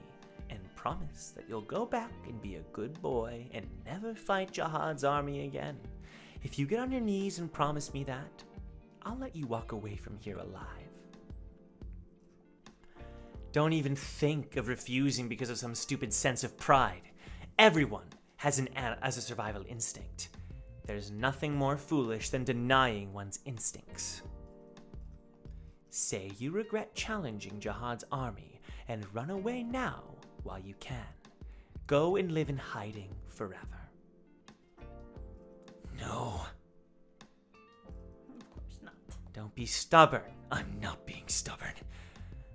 and promise that you'll go back and be a good boy and never fight Jihad's army again. If you get on your knees and promise me that, I'll let you walk away from here alive. Don't even think of refusing because of some stupid sense of pride. Everyone has a survival instinct. There's nothing more foolish than denying one's instincts. Say you regret challenging Jihad's army and run away now while you can. Go and live in hiding forever. No. Of course not. Don't be stubborn. I'm not being stubborn.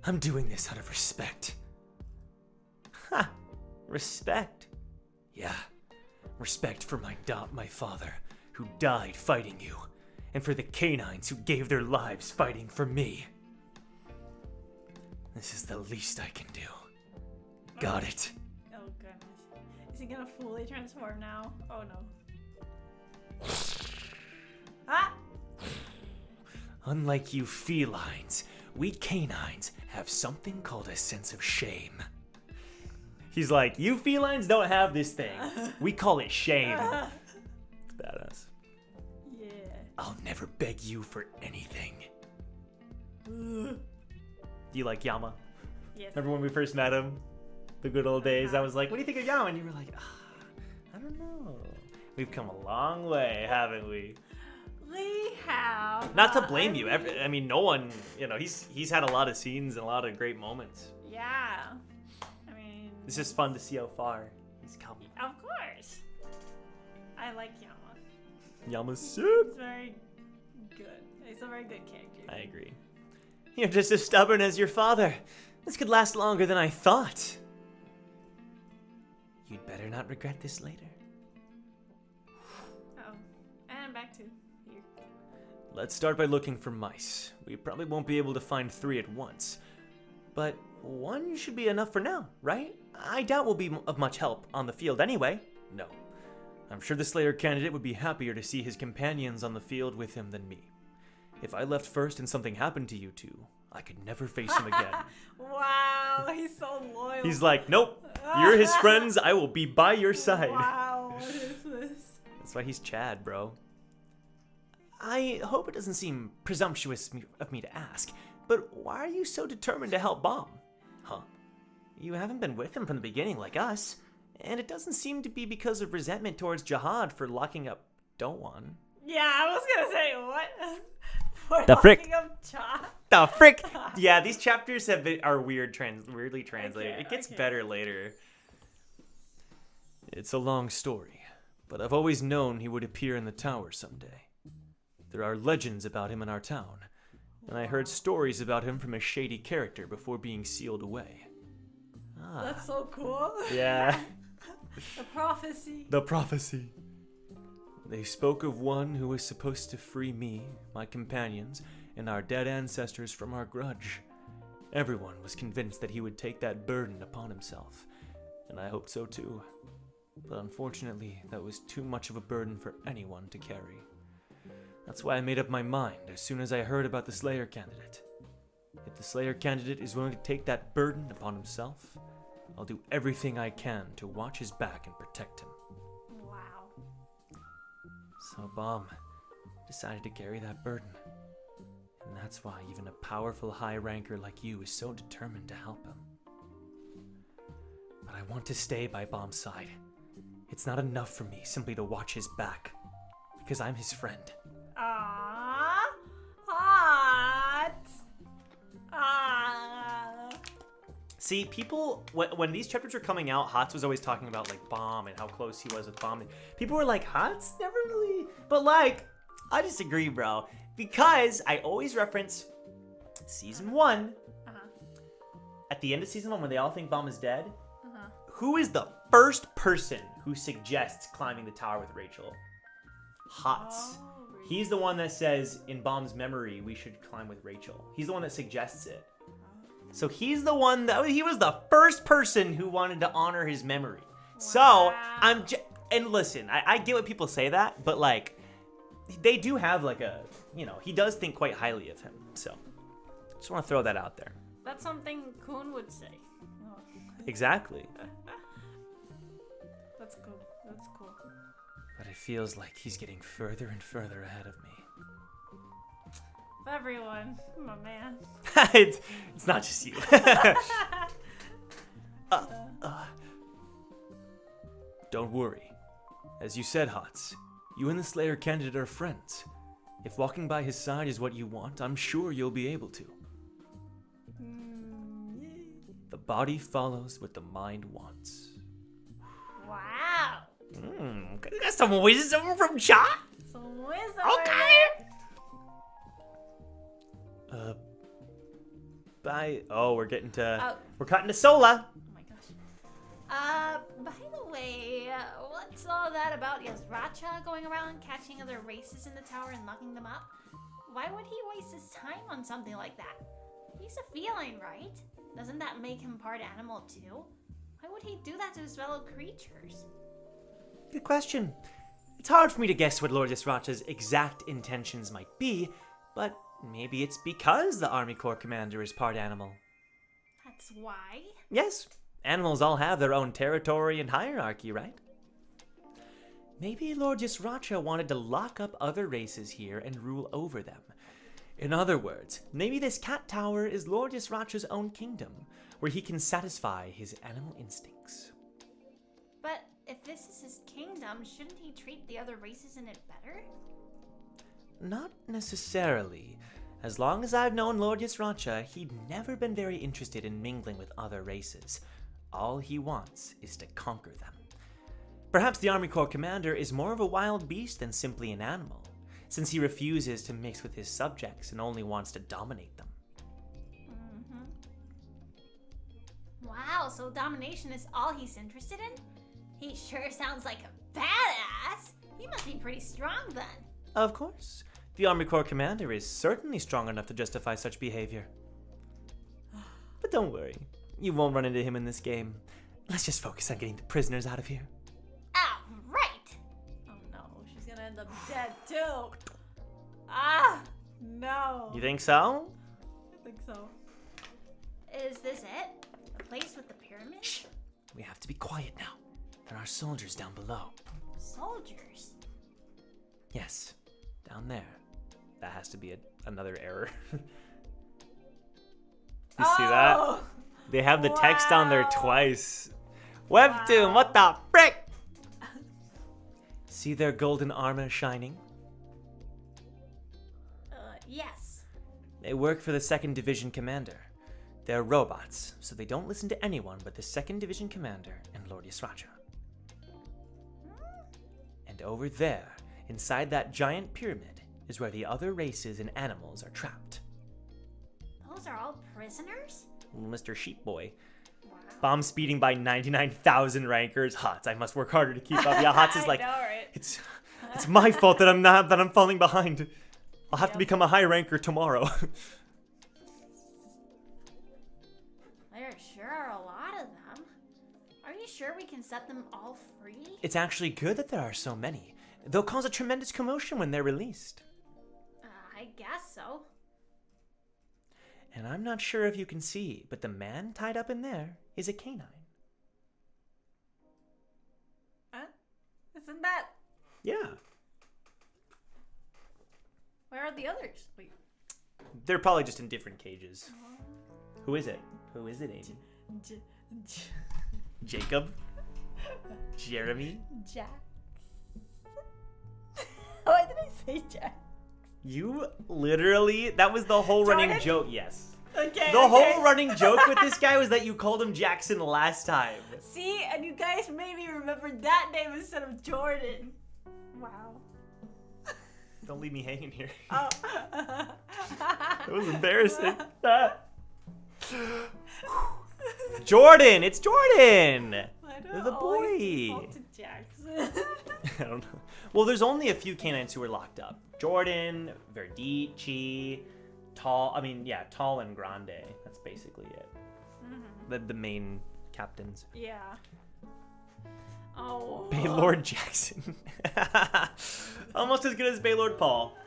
I'm doing this out of respect. Ha! Respect? Yeah. Respect for my father, who died fighting you, and for the canines who gave their lives fighting for me. This is the least I can do. Got it. Oh goodness. Is he gonna fully transform now? Oh no. Ah! Unlike you felines, we canines have something called a sense of shame. He's like, you felines don't have this thing. We call it shame. It's badass. Yeah. I'll never beg you for anything. Do you like Yama? Yes. Remember when we first met him? The good old days. I was like, what do you think of Yama? And you were like, I don't know. We've come a long way, haven't we? We have. Not to blame you. I mean, no one, he's had a lot of scenes and a lot of great moments. Yeah. I mean. It's just fun to see how far he's come. Of course. I like Yama. Yama's sick. He's very good. He's a very good character. I agree. You're just as stubborn as your father. This could last longer than I thought. You'd better not regret this later. Oh. And back to you. Let's start by looking for mice. We probably won't be able to find 3 at once. But 1 should be enough for now, right? I doubt we'll be of much help on the field anyway. No. I'm sure the Slayer candidate would be happier to see his companions on the field with him than me. If I left first and something happened to you two, I could never face him again. Wow, he's so loyal. He's like, nope, you're his friends, I will be by your side. Wow, what is this? That's why he's Chad, bro. I hope it doesn't seem presumptuous of me to ask, but why are you so determined to help Baam? Huh? You haven't been with him from the beginning like us, and it doesn't seem to be because of resentment towards Jihad for locking up Doan. Yeah, I was gonna say, what? For The frick. locking up Cha? The frick! Yeah, these chapters are weirdly translated. Okay, It gets okay. better later. It's a long story, but I've always known he would appear in the tower someday. There are legends about him in our town, and I heard stories about him from a shady character before being sealed away. That's so cool. Yeah. The prophecy. The prophecy. They spoke of one who was supposed to free me, my companions, and our dead ancestors from our grudge. Everyone was convinced that he would take that burden upon himself, and I hoped so too. But unfortunately, that was too much of a burden for anyone to carry. That's why I made up my mind as soon as I heard about the Slayer candidate. If the Slayer candidate is willing to take that burden upon himself, I'll do everything I can to watch his back and protect him. Wow. So Baam decided to carry that burden. And that's why even a powerful high ranker like you is so determined to help him. But I want to stay by Baam's side. It's not enough for me simply to watch his back, because I'm his friend. Aww. Hot. See, people, when these chapters were coming out, Hatz was always talking about, like, Baam and how close he was with Baam. People were like, Hatz never really... But, like, I disagree, bro. Because I always reference Season 1. At the end of Season 1, when they all think Baam is dead, who is the first person who suggests climbing the tower with Rachel? Hatz. Oh, really? He's the one that says, in Baam's memory, we should climb with Rachel. He's the one that suggests it. So he's the one that, he was the first person who wanted to honor his memory. Wow. So, and listen, I get what people say that, but like, they do have like a, you know, he does think quite highly of him. So, just want to throw that out there. That's something Kun would say. Exactly. That's cool. That's cool. But it feels like he's getting further and further ahead of me. Everyone, my man. it's not just you. Don't worry. As you said, Hatz, you and the Slayer candidate are friends. If walking by his side is what you want, I'm sure you'll be able to. The body follows what the mind wants. Wow. You got some wisdom from Cha? Some wisdom. Okay. We're getting to... we're cutting to Sola. Oh my gosh. By the way, what's all that about Yasracha going around catching other races in the tower and locking them up? Why would he waste his time on something like that? He's a feline, right? Doesn't that make him part animal too? Why would he do that to his fellow creatures? Good question. It's hard for me to guess what Lord Yasracha's exact intentions might be, but maybe it's because the Army Corps commander is part animal. That's why? Yes, animals all have their own territory and hierarchy, right? Maybe Lord Yasracha wanted to lock up other races here and rule over them. In other words, maybe this cat tower is Lord Yasracha's own kingdom, where he can satisfy his animal instincts. But if this is his kingdom, shouldn't he treat the other races in it better? Not necessarily. As long as I've known Lord Yasracha, he'd never been very interested in mingling with other races. All he wants is to conquer them. Perhaps the Army Corps commander is more of a wild beast than simply an animal, since he refuses to mix with his subjects and only wants to dominate them. Wow, so domination is all he's interested in? He sure sounds like a badass. He must be pretty strong then. Of course. The Army Corps commander is certainly strong enough to justify such behavior. But don't worry, you won't run into him in this game. Let's just focus on getting the prisoners out of here. Right. Oh no, she's gonna end up dead too. No. You think so? I think so. Is this it? The place with the pyramid? Shh. We have to be quiet now. There are soldiers down below. Soldiers? Yes, down there. That has to be another error. You see that? They have the text on there twice. Webtoon, what the frick? See their golden armor shining? Yes. They work for the 2nd Division Commander. They're robots, so they don't listen to anyone but the 2nd Division Commander and Lord Yasracha. And over there, inside that giant pyramid, is where the other races and animals are trapped. Those are all prisoners? Mr. Sheep Boy. Wow. Baam speeding by 99,000 rankers. Hatz, I must work harder to keep up. Yeah, Hatz is like, I know, right? it's my fault that I'm falling behind. I'll have to become a high ranker tomorrow. There sure are a lot of them. Are you sure we can set them all free? It's actually good that there are so many. They'll cause a tremendous commotion when they're released. I guess so. And I'm not sure if you can see, but the man tied up in there is a canine. Isn't that... Yeah. Where are the others? Wait. They're probably just in different cages. Who is it? Who is it, Aiden? Jacob? Jeremy? Jax. Why did I say Jax? You literally, that was the whole running Jordan? joke, yes. Okay. The whole running joke with this guy was that you called him Jackson last time. See, and you guys made me remember that name instead of Jordan. Wow. Don't leave me hanging here. Oh. That was embarrassing. Jordan! It's Jordan! I don't The boy. default to Jackson. I don't know. Well, there's only a few canines who are locked up. Jordan, Verdici, Tall and Grande. That's basically it. The main captains. Yeah. Oh. Baylord Jackson. Almost as good as Baylord Paul.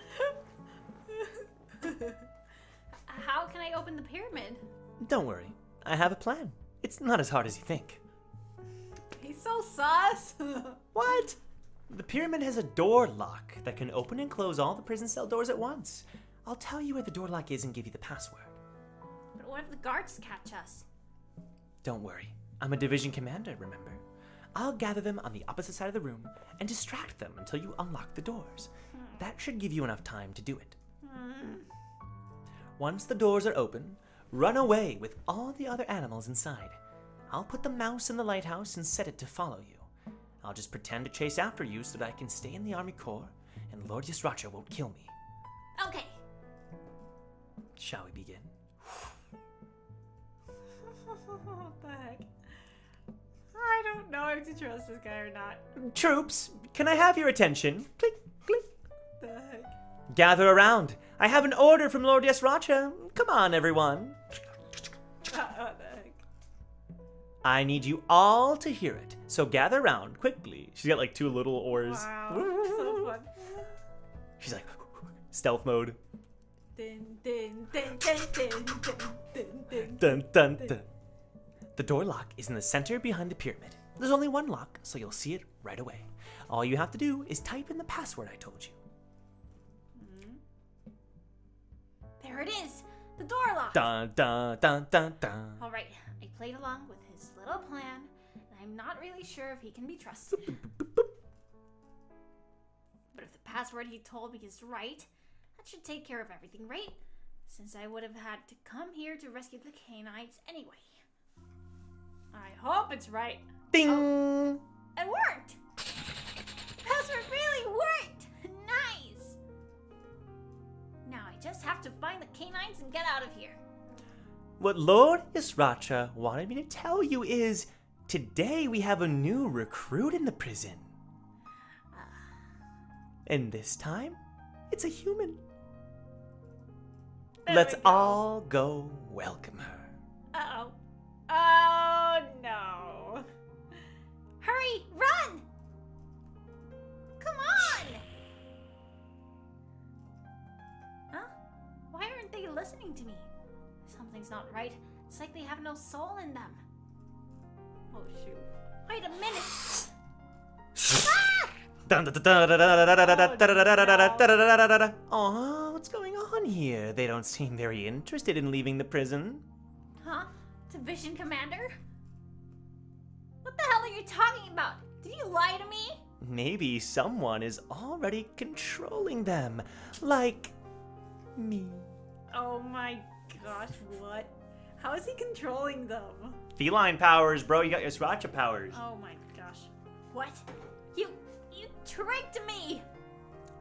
How can I open the pyramid? Don't worry. I have a plan. It's not as hard as you think. He's so sus. What? The pyramid has a door lock that can open and close all the prison cell doors at once. I'll tell you where the door lock is and give you the password. But what if the guards catch us? Don't worry. I'm a division commander, remember? I'll gather them on the opposite side of the room and distract them until you unlock the doors. That should give you enough time to do it. Once the doors are open, run away with all the other animals inside. I'll put the mouse in the lighthouse and set it to follow you. I'll just pretend to chase after you so that I can stay in the Army Corps and Lord Yasracha won't kill me. Okay. Shall we begin? What the heck? I don't know if to trust this guy or not. Troops, can I have your attention? Click, click. What the heck? Gather around. I have an order from Lord Yasracha. Come on, everyone. What the heck? I need you all to hear it. So gather around quickly. She's got like two little oars. Wow. So fun. She's like stealth mode. Dun, dun, dun, dun, dun, dun, dun, dun. Dun, dun, dun. The door lock is in the center behind the pyramid. There's only one lock, so you'll see it right away. All you have to do is type in the password I told you. There it is. The door lock. Dun, dun, dun, dun, dun. All right. I played along with his little plan, and I'm not really sure if he can be trusted. But if the password he told me is right, that should take care of everything, right? Since I would have had to come here to rescue the canines anyway. I hope it's right. Ding! It worked! Password really worked! Nice! Now I just have to find the canines and get out of here. What Lord Yasracha wanted me to tell you is, today we have a new recruit in the prison. And this time, it's a human. There Let's we go. all go welcome her. Uh-oh. Oh, no. Hurry! Run! Come on! Huh? Why aren't they listening to me? Something's not right. It's like they have no soul in them. Oh, shoot. Wait a minute! Aw, what's going on here? They don't seem very interested in leaving the prison. Huh? Division Commander? What the hell are you talking about? Did you lie to me? Maybe someone is already controlling them, like me. Oh my gosh, what? How is he controlling them? Feline powers, bro. You got your Yasracha powers. Oh my gosh. What? You tricked me!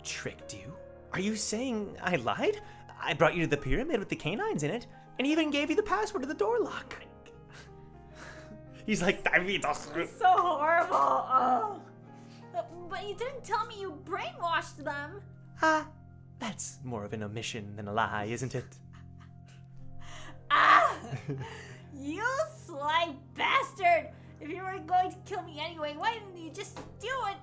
Tricked you? Are you saying I lied? I brought you to the pyramid with the canines in it, and even gave you the password to the door lock. He's like, It's so horrible. Oh. But you didn't tell me you brainwashed them. That's more of an omission than a lie, isn't it? You sly bastard! If you were going to kill me anyway, why didn't you just do it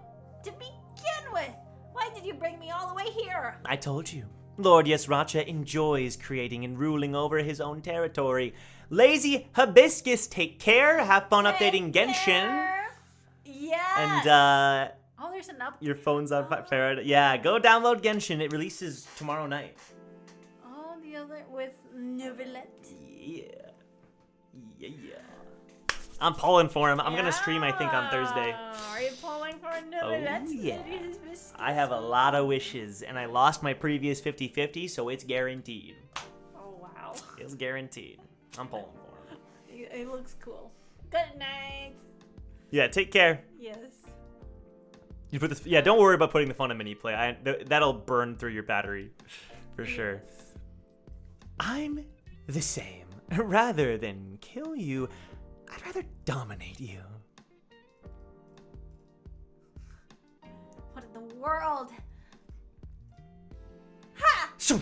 to begin with? Why did you bring me all the way here? I told you. Lord Yasracha enjoys creating and ruling over his own territory. Lazy hibiscus, take care. Have fun updating Genshin. Yes. And oh, there's an update. your phone's on fire. Yeah, go download Genshin. It releases tomorrow night. Oh, the other with Novelette. Yeah. I'm pulling for him. I'm gonna stream, I think, on Thursday. Are you pulling for Novelette? Oh, yeah. I have a lot of wishes, and I lost my previous 50-50, so it's guaranteed. Oh, wow. It's guaranteed. I'm pulling for him. It looks cool. Good night. Yeah, take care. Yes. You put this. Yeah, don't worry about putting the phone in mini play. That'll burn through your battery, for sure. I'm the same. Rather than kill you, I'd rather dominate you. What in the world? Ha! So.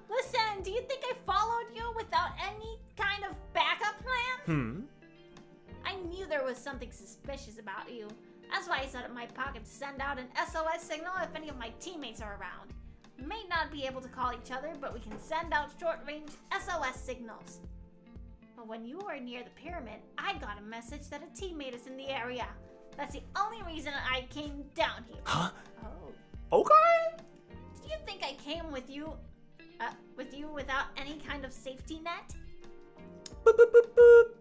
Listen, do you think I followed you without any kind of backup plan? I knew there was something suspicious about you. That's why I set up my pocket to send out an SOS signal if any of my teammates are around. We may not be able to call each other, but we can send out short-range SOS signals. But when you were near the pyramid, I got a message that a teammate is in the area. That's the only reason I came down here. Huh? Oh. Okay. Did you think I came with you without any kind of safety net? Boop, boop, boop, boop.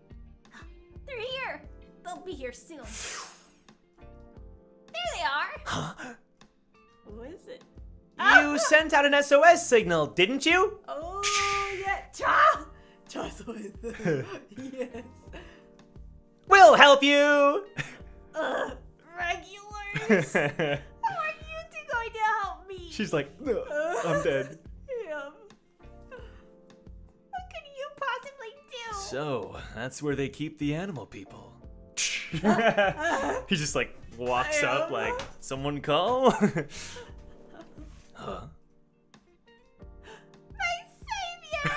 They're here. They'll be here soon. There they are. Huh? Who is it? You sent out an SOS signal, didn't you? Oh, yeah. Cha! Cha's with them. Yes. We'll help you. Regulars. How are you two going to help me? She's like, no, I'm dead. Yeah. What could you possibly do? So, that's where they keep the animal people. He just like walks up like, someone call? Huh? My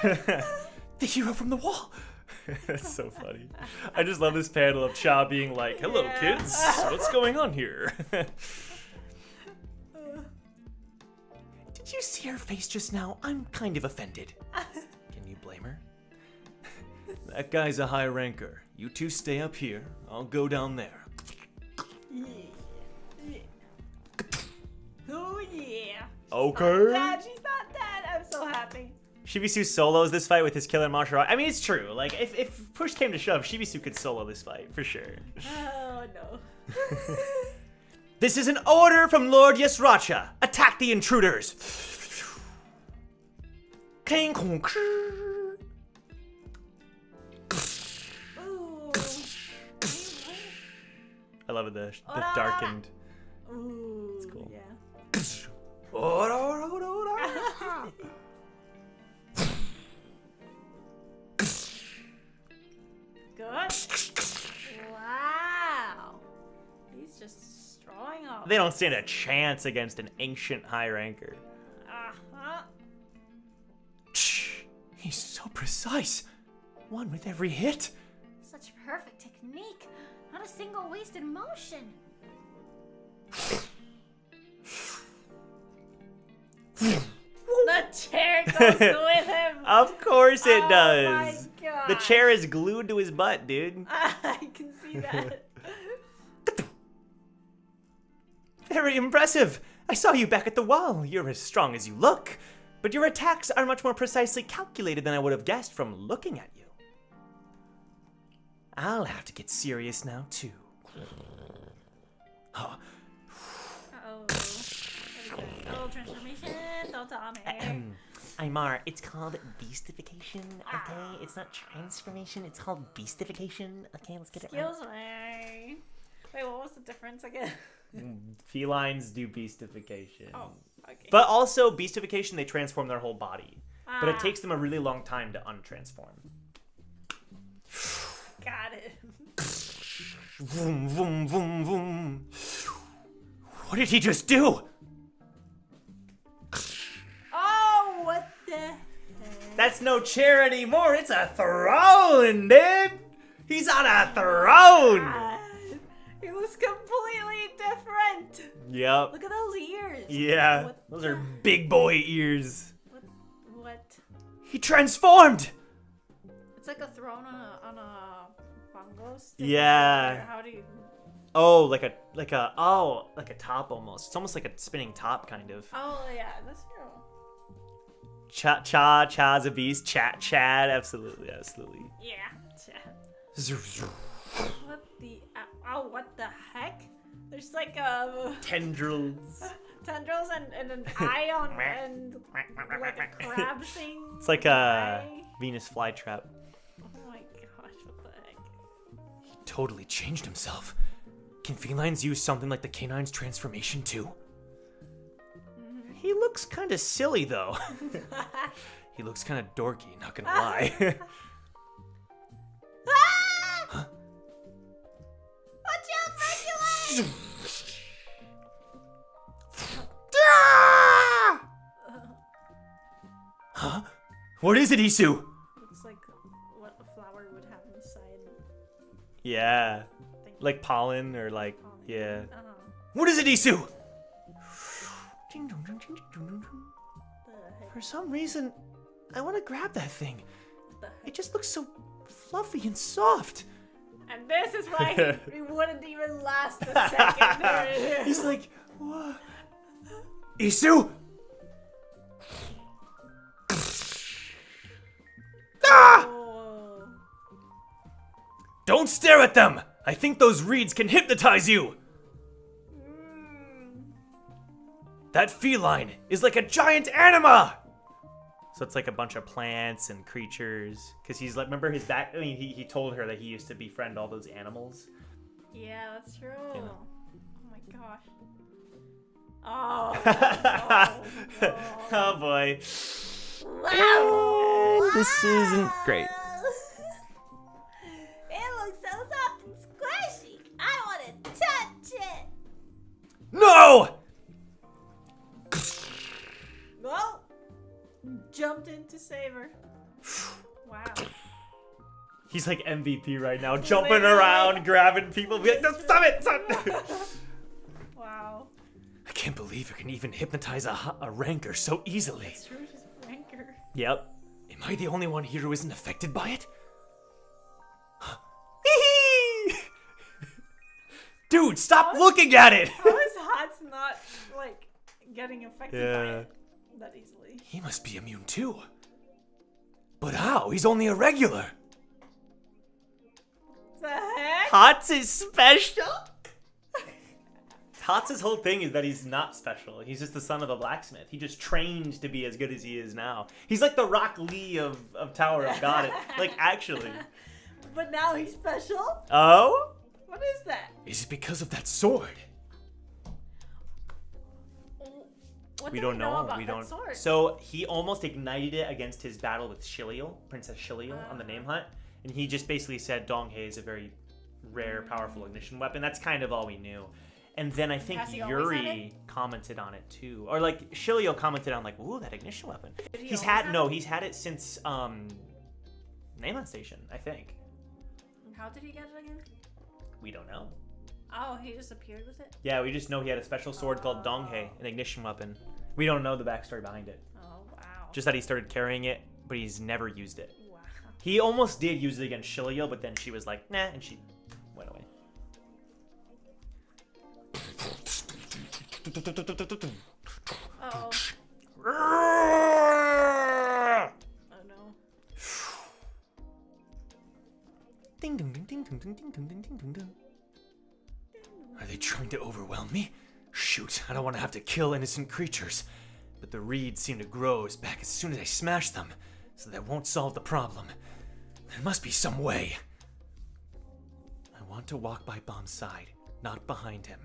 savior! The hero from the wall. That's so funny. I just love this panel of Cha being like, hello kids, what's going on here? Did you see her face just now? I'm kind of offended. Can you blame her? That guy's a high ranker. You two stay up here. I'll go down there. Oh, yeah. Okay. Dad, she's not dead. I'm so happy. Shibisu solos this fight with his killer martial art. I mean, it's true. Like, if push came to shove, Shibisu could solo this fight, for sure. Oh, no. This is an order from Lord Yasracha. Attack the intruders. Ooh. I love it, the darkened. Ooh, It's cool. Yeah. Good. Wow. He's just destroying all. They don't stand a chance against an ancient high ranker. Uh-huh. He's so precise. One with every hit. Such perfect technique. Not a single wasted motion. The chair goes with him. Of course it Oh does. my God. The chair is glued to his butt, dude. I can see that. Very impressive. I saw you back at the wall. You're as strong as you look. But your attacks are much more precisely calculated than I would have guessed from looking at you. I'll have to get serious now, too. Huh. Uh-oh. Oh, transformation. Don't tell me. Aymar, it's called beastification, okay? It's not transformation, it's called beastification. Okay, let's get it right. Excuse me. Wait, what was the difference again? Felines do beastification. Oh, okay. But also, beastification, they transform their whole body. But it Ah. takes them a really long time to untransform. Got it. Vroom, vroom, vroom, vroom. What did he just do? Oh, what the heck? That's no chair anymore. It's a throne, dude. He's on a throne. God. He looks completely different. Yep. Look at those ears. Yeah. What Those the- are big boy ears. What? He transformed. It's like a throne on a bongo stick. Yeah. Or how do you? Oh, like a top almost. It's almost like a spinning top kind of. Oh yeah, that's true. Cha's a beast. Chad, absolutely. Yeah. What the? Oh, what the heck? There's like Tendrils. tendrils and an eye on and like a crab thing. It's like a Venus flytrap. Oh my gosh, what the heck? He totally changed himself. Can felines use something like the canine's transformation too? He looks kind of silly though. He looks kind of dorky, not gonna lie. Ah! Watch out, Regulate! Huh? What is it, Isu? Looks like what a flower would have inside. Yeah, Thing. like pollen or like, Pollen. yeah. Uh-huh. What is it, Isu? The heck? For some reason, I want to grab that thing. The It just looks so fluffy and soft. And this is why he wouldn't even last a second. He's like, what? Isu? Ah! Oh. Don't stare at them! I think those reeds can hypnotize you! That feline is like a giant anima! So it's like a bunch of plants and creatures. Because he's like, remember his back? I mean, he told her that he used to befriend all those animals. Yeah, that's true. Yeah. Oh my gosh. Oh. Oh boy. Wow! This isn't great. It looks so soft and squishy. I want to touch it. No! Well, jumped in to save her. Wow. He's like MVP right now, jumping around, grabbing people. Be like, no, stop it! Stop. Wow. I can't believe I can even hypnotize a rancor so easily. It's true, she's a ranker. Yep. Am I the only one here who isn't affected by it? Dude, stop looking at it! How is Hatz not, like, getting affected by Yeah. it that easily? He must be immune too. But how? He's only a regular. The heck? Hatz is special? Hatz's whole thing is that he's not special. He's just the son of a blacksmith. He just trained to be as good as he is now. He's like the Rock Lee of Tower of God. Like, actually. But now he's special? Oh? What is that? Is it because of that sword? What We do don't know. about We that don't. sword? So he almost ignited it against his battle with Shiliel, Princess Shiliel, on the name hunt, and he just basically said Donghae is a very rare, powerful ignition weapon. That's kind of all we knew. And then I think Has he always had Yuri commented on it too, or like Shiliel commented on like, "Ooh, that ignition weapon." Did he He's always had have no, it? he's had it since Neyman Station, I think. And how did he get it again? We don't know. Oh, he just appeared with it? Yeah, we just know he had a special sword called Donghae, an ignition weapon. We don't know the backstory behind it. Oh, wow. Just that he started carrying it, but he's never used it. Wow. He almost did use it against Shiliel, but then she was like, nah, and she went away. Uh-oh. Oh, no. Ding ding ding ding ding ding ding ding ding ding ding. Are they trying to overwhelm me? Shoot, I don't want to have to kill innocent creatures. But the reeds seem to grow back as soon as I smash them, so that won't solve the problem. There must be some way. I want to walk by Baam's side, not behind him.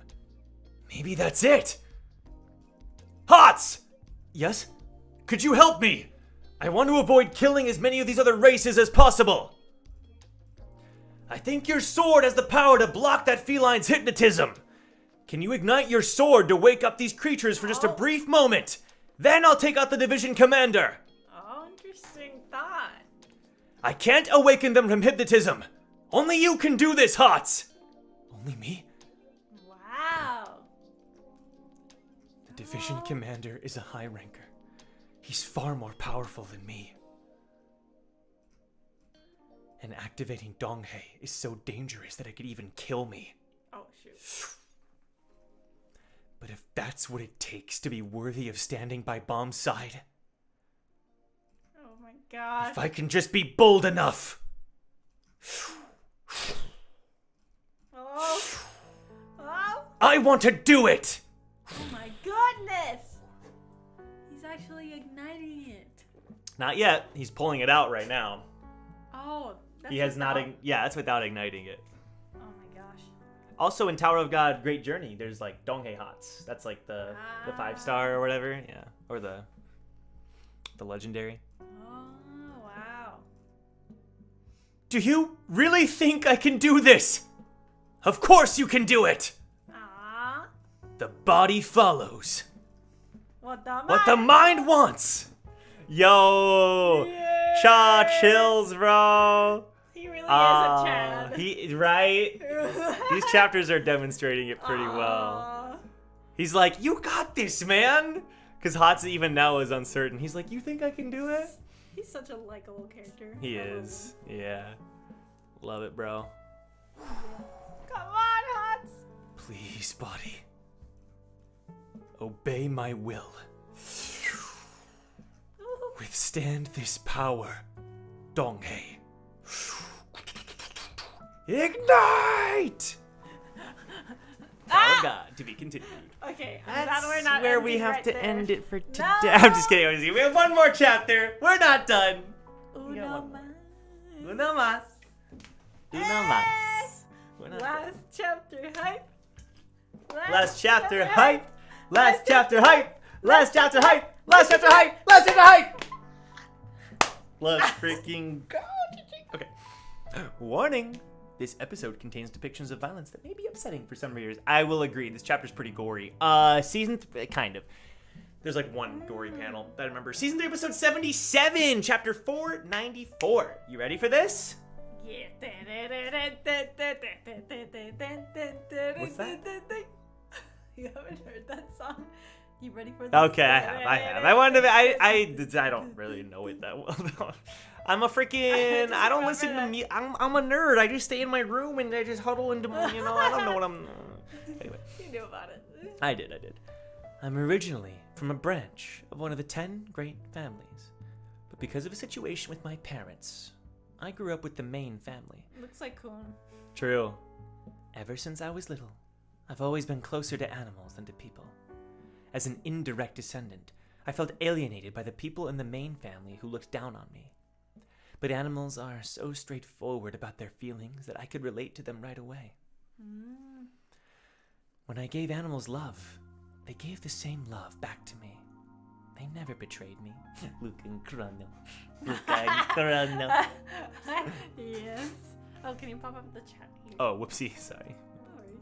Maybe that's it! Hatz! Yes? Could you help me? I want to avoid killing as many of these other races as possible. I think your sword has the power to block that feline's hypnotism. Can you ignite your sword to wake up these creatures for just a brief moment? Then I'll take out the division commander. Oh, interesting thought. I can't awaken them from hypnotism. Only you can do this, Hatz. Only me? Wow. The division commander is a high ranker. He's far more powerful than me. And activating Donghae is so dangerous that it could even kill me. Oh, shoot. But if that's what it takes to be worthy of standing by Baam's side, Oh my god. if I can just be bold enough. Hello? Hello? I want to do it! Oh my goodness! He's actually igniting it. Not yet. He's pulling it out right now. Oh, that's He has not. without- Yeah, that's without igniting it. Oh my gosh. Also, in Tower of God, Great Journey, there's like Donghae Hatz. That's like the 5-star or whatever. Yeah, or the legendary. Oh, wow. Do you really think I can do this? Of course you can do it. Ah. The body follows What the what the mind wants. Yo, Cha chills, bro. He really is a Chad. Right? These chapters are demonstrating it pretty well. He's like, you got this, man. Because Hatz even now is uncertain. He's like, you think I can do it? He's such a likable character. He I love is. Yeah. Love it, bro. him. Come on, Hatz. Please, body. Obey my will. Withstand this power, Donghae. Ignite! Oh God, to be continued. Okay, I'm glad we're not where we ending have right to there. end it for today. No! I'm just kidding. We have one more chapter. We're not done. Uno más. Una más. Una más. We're not done. Last chapter hype. Last chapter hype. Last chapter hype. Last chapter hype. Last chapter hype. Last chapter hype. Let's freaking go. Okay. Warning. This episode contains depictions of violence that may be upsetting for some readers. I will agree. This chapter's pretty gory. Kind of. There's like one gory panel that I remember. Season 3, episode 77, chapter 494. You ready for this? Yeah. What's that? You haven't heard that song? You ready for that? Okay, I have. I wanted to. I don't really know it that well though. I'm a freaking. I don't listen to me. I'm a nerd. I just stay in my room and I just huddle into. I don't know what I'm. Anyway. You knew about it. I did. I'm originally from a branch of one of the 10 great families, but because of a situation with my parents, I grew up with the main family. Looks like Kun. True. Ever since I was little, I've always been closer to animals than to people. As an indirect descendant, I felt alienated by the people in the main family who looked down on me. But animals are so straightforward about their feelings that I could relate to them right away. When I gave animals love, they gave the same love back to me. They never betrayed me. Luke and Chrono. Luke and Chrono. Yes. Oh, can you pop up the chat here? Oh, whoopsie, sorry. No worries.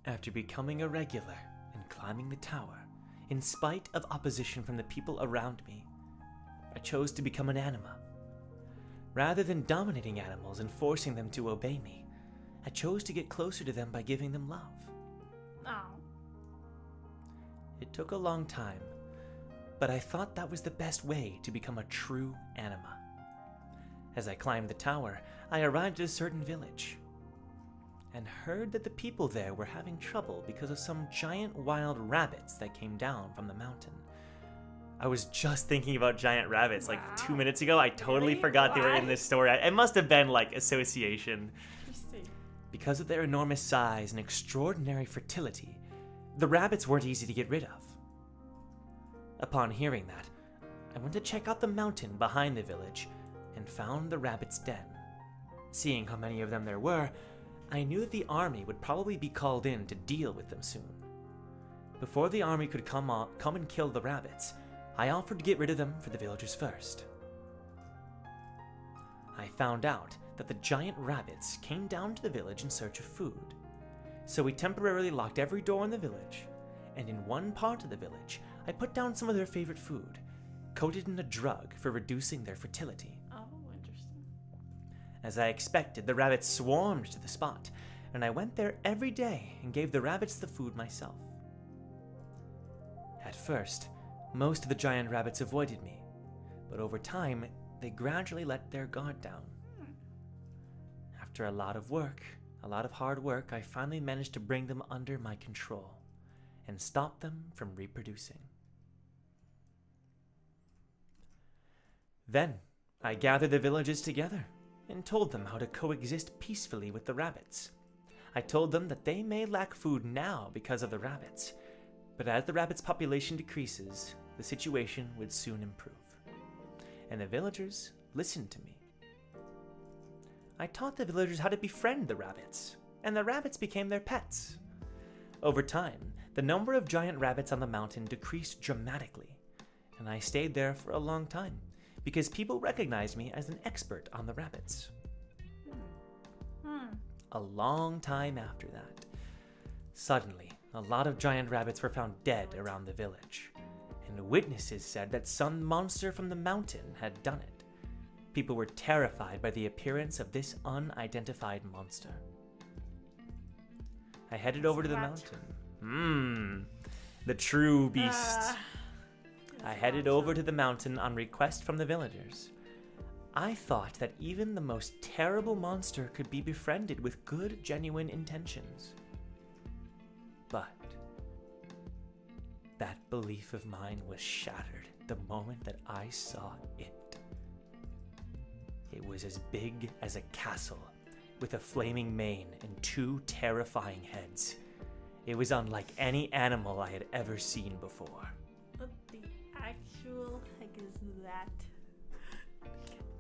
After becoming a regular and climbing the tower, in spite of opposition from the people around me, I chose to become an anima. Rather than dominating animals and forcing them to obey me, I chose to get closer to them by giving them love. Oh. It took a long time, but I thought that was the best way to become a true anima. As I climbed the tower, I arrived at a certain village and heard that the people there were having trouble because of some giant wild rabbits that came down from the mountain. I was just thinking about giant rabbits like 2 minutes ago. I totally Really? forgot they were in Why? this story. It must have been like association. Interesting. Because of their enormous size and extraordinary fertility, the rabbits weren't easy to get rid of. Upon hearing that, I went to check out the mountain behind the village and found the rabbit's den. Seeing how many of them there were, I knew that the army would probably be called in to deal with them soon. Before the army could come and kill the rabbits, I offered to get rid of them for the villagers first. I found out that the giant rabbits came down to the village in search of food. So we temporarily locked every door in the village, and in one part of the village, I put down some of their favorite food, coated in a drug for reducing their fertility. Oh, interesting. As I expected, the rabbits swarmed to the spot, and I went there every day and gave the rabbits the food myself. At first, most of the giant rabbits avoided me, but over time, they gradually let their guard down. After a lot of hard work, I finally managed to bring them under my control and stop them from reproducing. Then, I gathered the villagers together and told them how to coexist peacefully with the rabbits. I told them that they may lack food now because of the rabbits, but as the rabbits' population decreases, the situation would soon improve. And the villagers listened to me. I taught the villagers how to befriend the rabbits, and the rabbits became their pets. Over time, the number of giant rabbits on the mountain decreased dramatically, and I stayed there for a long time because people recognized me as an expert on the rabbits. A long time after that, suddenly, a lot of giant rabbits were found dead around the village, and witnesses said that some monster from the mountain had done it. People were terrified by the appearance of this unidentified monster. I headed over to the mountain. The true beast. I headed over to the mountain on request from the villagers. I thought that even the most terrible monster could be befriended with good, genuine intentions. But that belief of mine was shattered the moment that I saw it. It was as big as a castle, with a flaming mane and 2 terrifying heads. It was unlike any animal I had ever seen before. What the actual heck is that?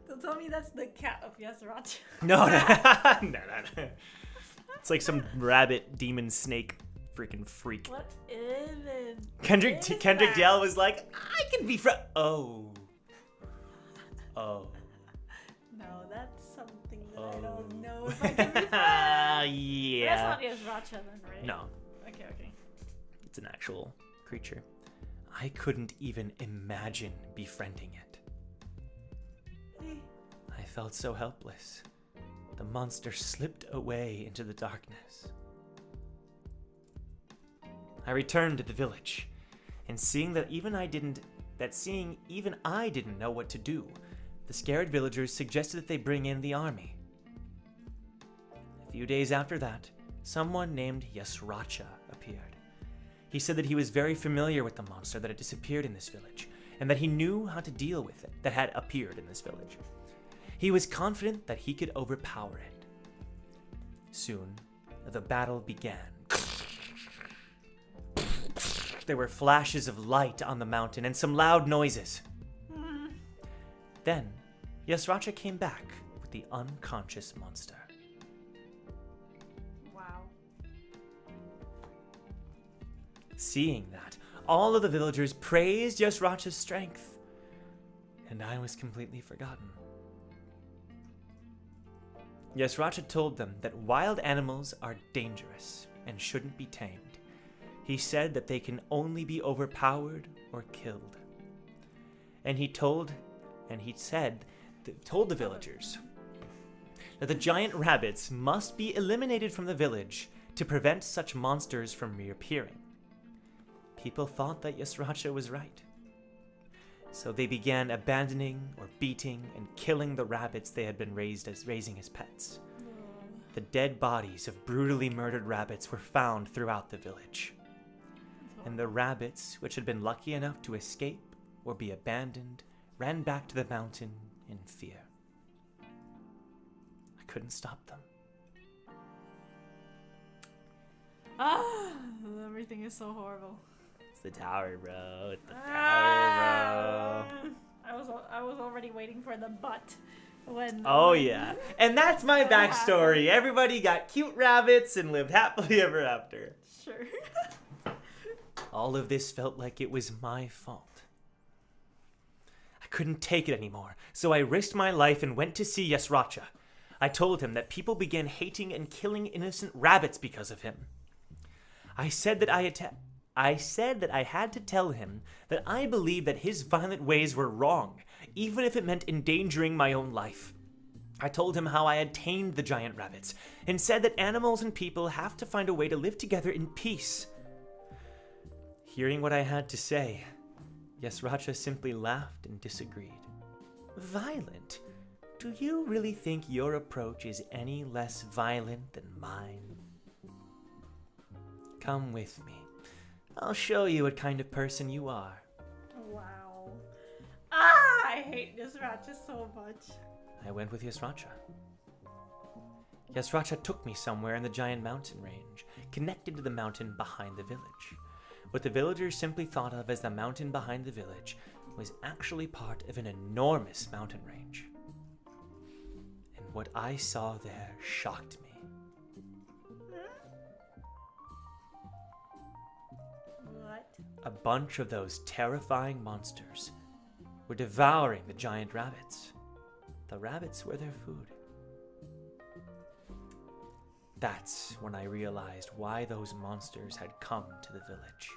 Don't tell me that's the cat of Yasracha. No. No. It's like some rabbit demon snake freaking freak. What is it? Kendrick Dale was like, I can be Oh. No, that's something that I don't know if I can be Yeah. That's not Yasracha then, right? No. Okay. It's an actual creature. I couldn't even imagine befriending it. I felt so helpless. The monster slipped away into the darkness. I returned to the village, and seeing even I didn't know what to do, the scared villagers suggested that they bring in the army. A few days after that, someone named Yasracha appeared. He said that he was very familiar with the monster that had disappeared in this village, and that he knew how to deal with it that had appeared in this village. He was confident that he could overpower it. Soon, the battle began. There were flashes of light on the mountain and some loud noises. Then, Yasracha came back with the unconscious monster. Wow. Seeing that, all of the villagers praised Yasracha's strength, and I was completely forgotten. Yasracha told them that wild animals are dangerous and shouldn't be tamed. He said that they can only be overpowered or killed. And he told the villagers that the giant rabbits must be eliminated from the village to prevent such monsters from reappearing. People thought that Yasracha was right. So they began abandoning or beating and killing the rabbits they had been raising as pets. The dead bodies of brutally murdered rabbits were found throughout the village. And the rabbits, which had been lucky enough to escape or be abandoned, ran back to the mountain in fear. I couldn't stop them. Everything is so horrible. It's the tower, bro. It's the tower, bro. I was already waiting for the butt. When Oh yeah. And that's my backstory. Everybody got cute rabbits and lived happily ever after. Sure. All of this felt like it was my fault. I couldn't take it anymore, so I risked my life and went to see Yasracha. I told him that people began hating and killing innocent rabbits because of him. I said that I had to tell him that I believed that his violent ways were wrong, even if it meant endangering my own life. I told him how I had tamed the giant rabbits, and said that animals and people have to find a way to live together in peace. Hearing what I had to say, Yasracha simply laughed and disagreed. Violent? Do you really think your approach is any less violent than mine? Come with me. I'll show you what kind of person you are. Wow. Ah, I hate Yasracha so much. I went with Yasracha. Yasracha took me somewhere in the giant mountain range, connected to the mountain behind the village. What the villagers simply thought of as the mountain behind the village was actually part of an enormous mountain range. And what I saw there shocked me. What? A bunch of those terrifying monsters were devouring the giant rabbits. The rabbits were their food. That's when I realized why those monsters had come to the village.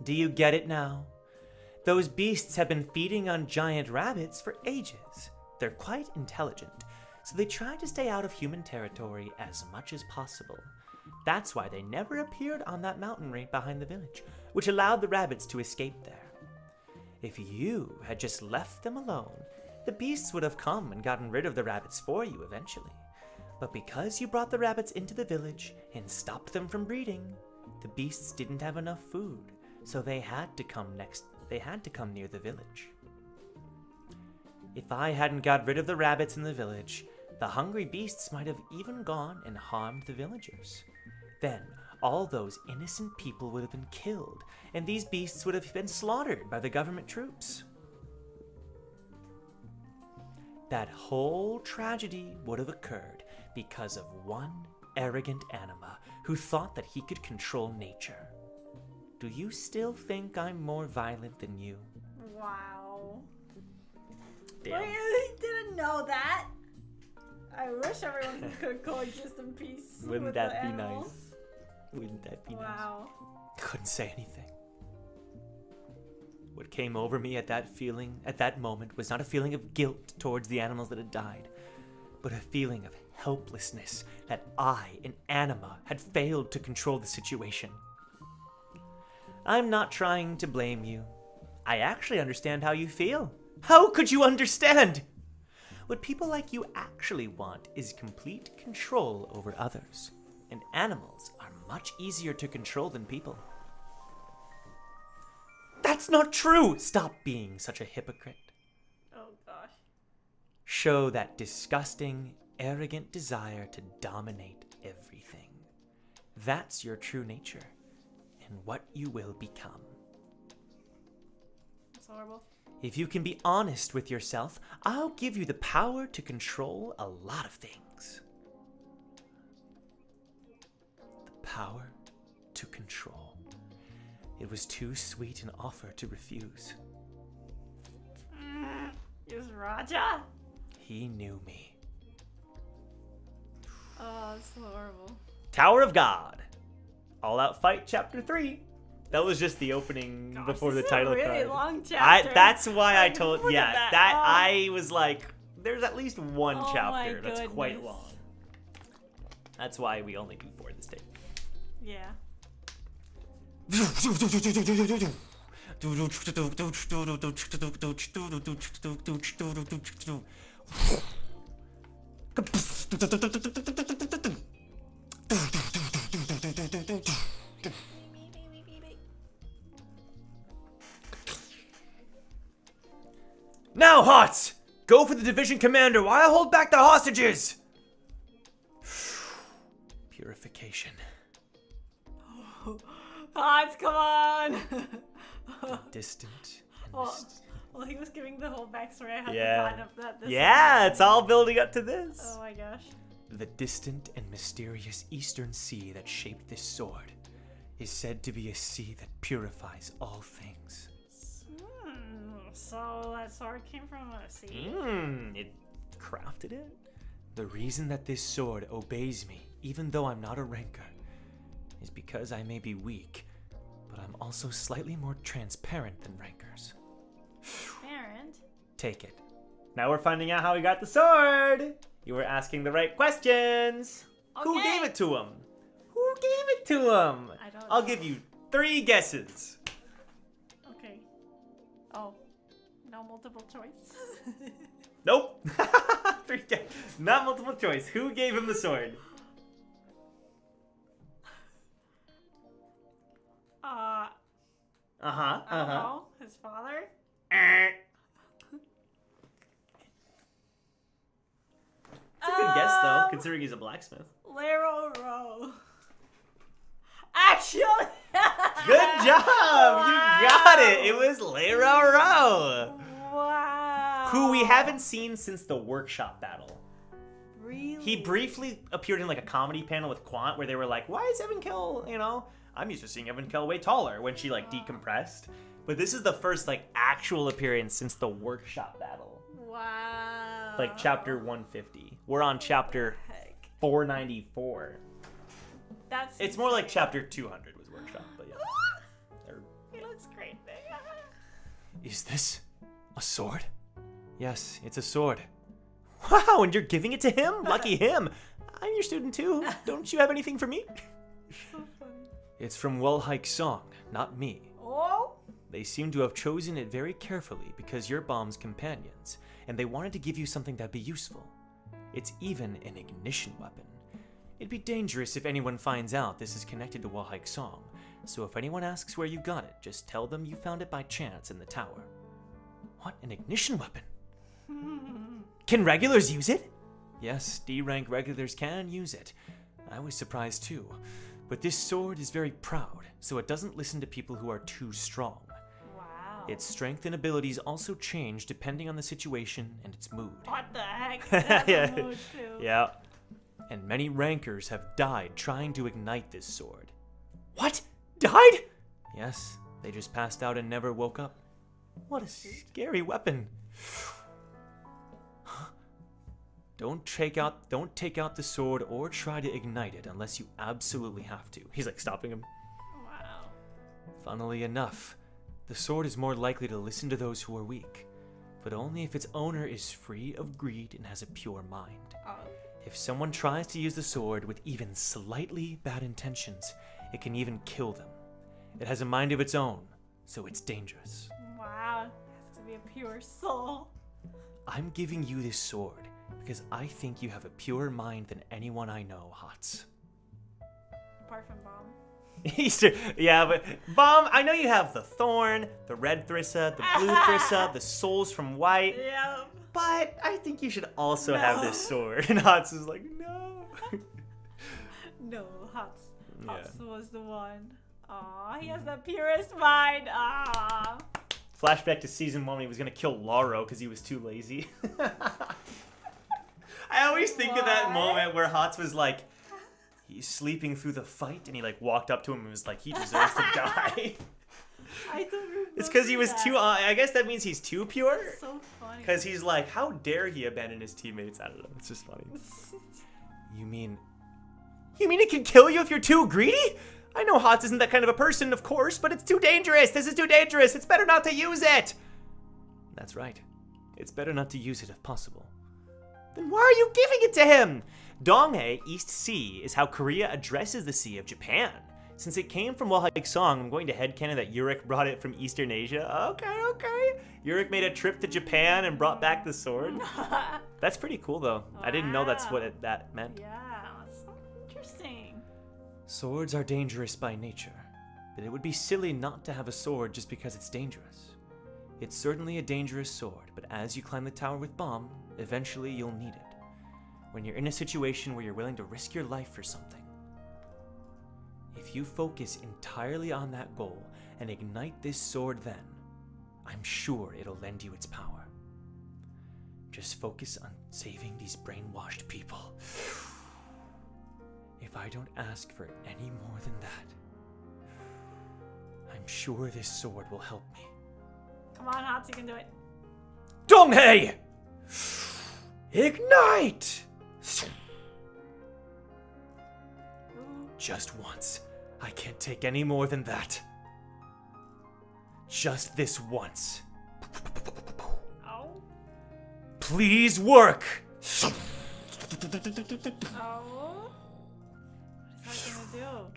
Do you get it now? Those beasts have been feeding on giant rabbits for ages. They're quite intelligent, so they try to stay out of human territory as much as possible. That's why they never appeared on that mountain right behind the village, which allowed the rabbits to escape there. If you had just left them alone, the beasts would have come and gotten rid of the rabbits for you eventually. But because you brought the rabbits into the village and stopped them from breeding, the beasts didn't have enough food, so they had to come near the village. If I hadn't got rid of the rabbits in the village, the hungry beasts might have even gone and harmed the villagers. Then, all those innocent people would have been killed, and these beasts would have been slaughtered by the government troops. That whole tragedy would have occurred because of one arrogant anima who thought that he could control nature. Do you still think I'm more violent than you? Wow. Damn. Really didn't know that. I wish everyone could coexist in peace. Wouldn't with that the be animals. nice? Wouldn't that be Wow. nice? Couldn't say anything. What came over me at that moment, was not a feeling of guilt towards the animals that had died, but a feeling of helplessness that I, an anima, had failed to control the situation. I'm not trying to blame you. I actually understand how you feel. How could you understand? What people like you actually want is complete control over others, and animals are much easier to control than people. That's not true! Stop being such a hypocrite. Oh gosh. Show that disgusting, arrogant desire to dominate everything. That's your true nature, and what you will become. That's horrible. If you can be honest with yourself, I'll give you the power to control a lot of things. The power to control. It was too sweet an offer to refuse. Yasracha? He knew me. Oh, that's horrible. Tower of God. All Out Fight Chapter 3. That was just the opening Gosh, before the this title is a really card. long chapter. That's why I Like, told, look yeah, at that. Oh. I was like, there's at least one Oh my chapter that's quite goodness. long. That's why we only do 4 this day. Yeah. Now, Hatz! Go for the division commander while I hold back the hostages! Purification. Hatz, come on! Distant and Hold Well, he was giving the whole backstory. I had Yeah. forgotten of that. This Yeah, it's all building up to this. Oh my gosh. The distant and mysterious eastern sea that shaped this sword is said to be a sea that purifies all things. So that sword came from a sea? It crafted it? The reason that this sword obeys me, even though I'm not a ranker, is because I may be weak, but I'm also slightly more transparent than rankers. Transparent? Take it. Now we're finding out how he got the sword. You were asking the right questions. Who Okay. gave it to him? Who gave it to him? I don't I'll know. give you 3 guesses. Okay. Oh. No multiple choice. Nope. 3 guesses. Not multiple choice. Who gave him the sword? I Uh-huh. don't know. His father? It's a good guess, though, considering he's a blacksmith. Lero Rowe. Actually! Good job! You got it! It was Lero Rowe! Wow. Who we haven't seen since the workshop battle. Really? He briefly appeared in like a comedy panel with Quant where they were like, why is Evan Kell, I'm used to seeing Evan Kell way taller when she like decompressed. But this is the first like actual appearance since the workshop battle. Wow. Like chapter 150. We're on chapter Heck. 494. That's It's more like chapter 200 was workshop, but yeah. Or- He looks great there. Is this a sword? Yes, it's a sword. Wow, and you're giving it to him? Lucky him. I'm your student too. Don't you have anything for me? So funny. It's from Wellhike Song, not me. Oh? They seem to have chosen it very carefully because you're Baam's companions, and they wanted to give you something that'd be useful. It's even an ignition weapon. It'd be dangerous if anyone finds out this is connected to Wellhike Song, so if anyone asks where you got it, just tell them you found it by chance in the tower. What, an ignition weapon? Can regulars use it? Yes, D-rank regulars can use it. I was surprised too. But this sword is very proud, so it doesn't listen to people who are too strong. Wow. Its strength and abilities also change depending on the situation and its mood. What the heck? It has Yeah. a mood too. Yeah. And many rankers have died trying to ignite this sword. What? Died? Yes, they just passed out and never woke up. What a scary weapon. Don't take out the sword or try to ignite it unless you absolutely have to. He's like stopping him. Wow. Funnily enough, the sword is more likely to listen to those who are weak, but only if its owner is free of greed and has a pure mind. Oh. If someone tries to use the sword with even slightly bad intentions, it can even kill them. It has a mind of its own, so it's dangerous. Wow. It has to be a pure soul. I'm giving you this sword because I think you have a purer mind than anyone I know, Hatz. Apart from Baam. Easter, yeah, but Baam, I know you have the thorn, the red Thrissa, the blue Thrissa, the souls from white, Yeah. but I think you should also have this sword. And Hatz is like, no. No, Hatz. Yeah. Hatz was the one. Aw, he has the purest mind. Aw. Flashback to season 1 when he was gonna kill Lauro because he was too lazy. I always think of that What? moment where Hatz was like, he's sleeping through the fight, and he like walked up to him and was like, he deserves to die. I don't remember. It's because he was that. too. I guess that means he's too pure. So funny. Because he's like, how dare he abandon his teammates? I don't know. It's just funny. You mean it can kill you if you're too greedy? I know Hatz isn't that kind of a person, of course, but it's too dangerous. This is too dangerous. It's better not to use it. That's right. It's better not to use it if possible. Then why are you giving it to him? Donghae, East Sea, is how Korea addresses the Sea of Japan. Since it came from Wellhike Song, I'm going to headcanon that Yurik brought it from Eastern Asia. Okay. Yurik made a trip to Japan and brought back the sword. That's pretty cool, though. I didn't know that's what that meant. Yeah, that's so interesting. Swords are dangerous by nature, but it would be silly not to have a sword just because it's dangerous. It's certainly a dangerous sword, but as you climb the tower with Baam, eventually you'll need it. When you're in a situation where you're willing to risk your life for something. If you focus entirely on that goal and ignite this sword then, I'm sure it'll lend you its power. Just focus on saving these brainwashed people. If I don't ask for any more than that, I'm sure this sword will help me. Come on, Hatz, you can do it. Donghae! Ignite! Just once. I can't take any more than that. Just this once. Oh. Please work! Oh. What is that gonna do?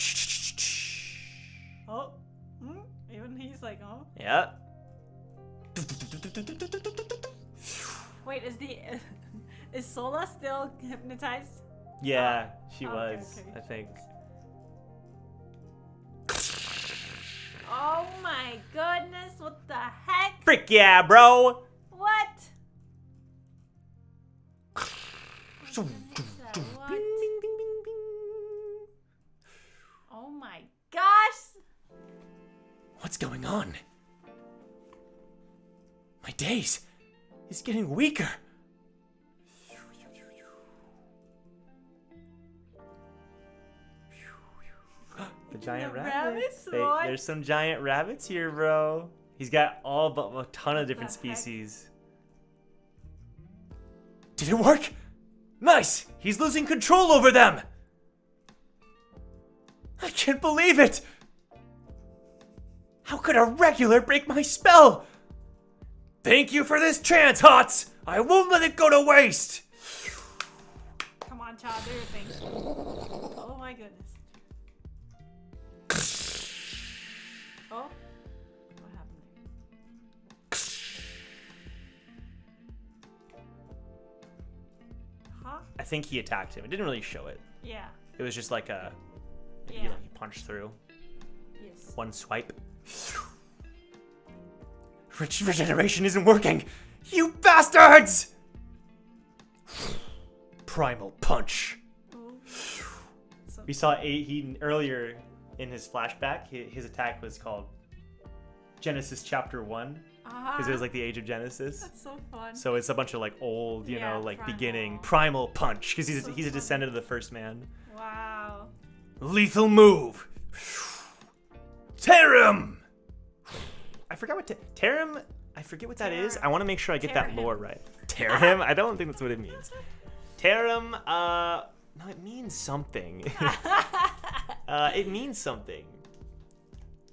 Oh. Even he's like, oh. Yeah. Wait, is Sola still hypnotized? Yeah, she Okay, was, okay. I think. Oh my goodness, what the heck? Frick yeah, bro! What? Ding, What? ding, ding, ding, ding. Oh my gosh! What's going on? My days is getting weaker. The giant The rabbits. rabbits? What? There's some giant rabbits here, bro. He's got all but a ton of different the heck? species. Did it work? Nice! He's losing control over them! I can't believe it! How could a regular break my spell? Thank you for this chance, Hatz! I won't let it go to waste! Come on, child, do your thing. Oh my goodness. Oh? What happened there? Huh? I think he attacked him. It didn't really show it. Yeah. It was just like a... Yeah. He punched through. Yes. One swipe. Regeneration isn't working! You bastards! Primal punch. Ooh. So, We saw he earlier in his flashback, his attack was called Genesis Chapter 1. Because it was like the age of Genesis. That's so fun. So it's a bunch of like old, you Yeah, know, like primal. beginning primal punch. Because he's So a funny. descendant of the first man. Wow. Lethal move. Tear him. I forgot what tear him. I forget what that is. Tear. I want to make sure I get Tear that him. lore right. Tear him. I don't think that's what it means. Tear him. No, it means something. It means something.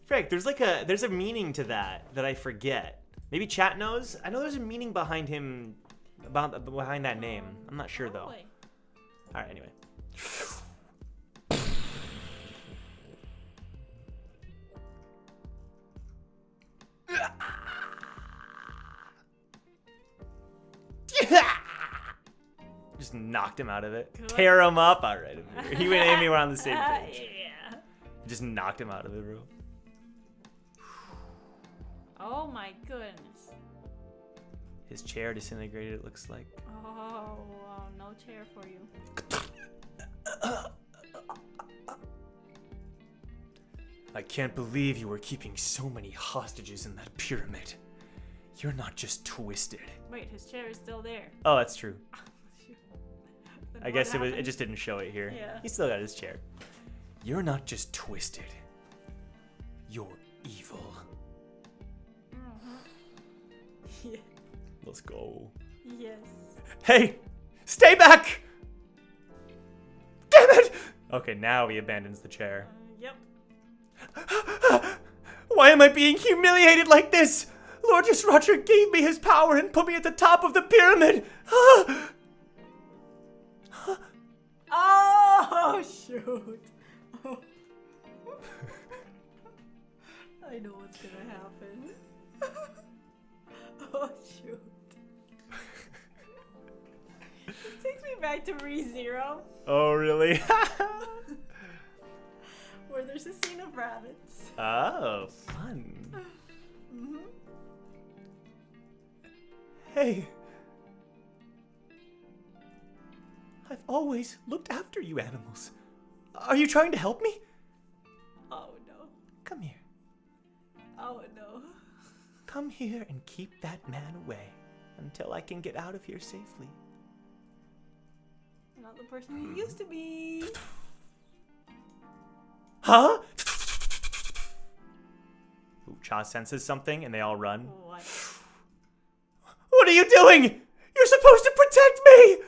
Frick, there's a meaning to that I forget. Maybe chat knows. I know there's a meaning behind him, behind that name. I'm not sure though. Probably. All right. Anyway. Just knocked him out of it. Good. Tear him up. All right. He and Amy were on the same page. Yeah. Just knocked him out of it, bro. Oh my goodness. His chair disintegrated, it looks like. Oh, wow, no chair for you. I can't believe you were keeping so many hostages in that pyramid. You're not just twisted. Wait, his chair is still there. Oh, that's true. Then I what guess it happened? just didn't show it here. Yeah. He still got his chair. You're not just twisted. You're evil. Yeah. Let's go. Yes. Hey! Stay back! Damn it! Okay, now he abandons the chair. Yep. Why am I being humiliated like this? Lord Yasracha gave me his power and put me at the top of the pyramid. Oh, shoot. Oh. I know what's gonna happen. Oh, shoot. This takes me back to ReZero, Oh, really? where there's a scene of rabbits. Oh, fun. Mm-hmm. Hey. I've always looked after you animals. Are you trying to help me? Oh, no. Come here. Oh, no. come here and keep that man away until I can get out of here safely. Not the person you used to be. Huh? Ooh, Cha senses something and they all run. What? What are you doing? You're supposed to protect me!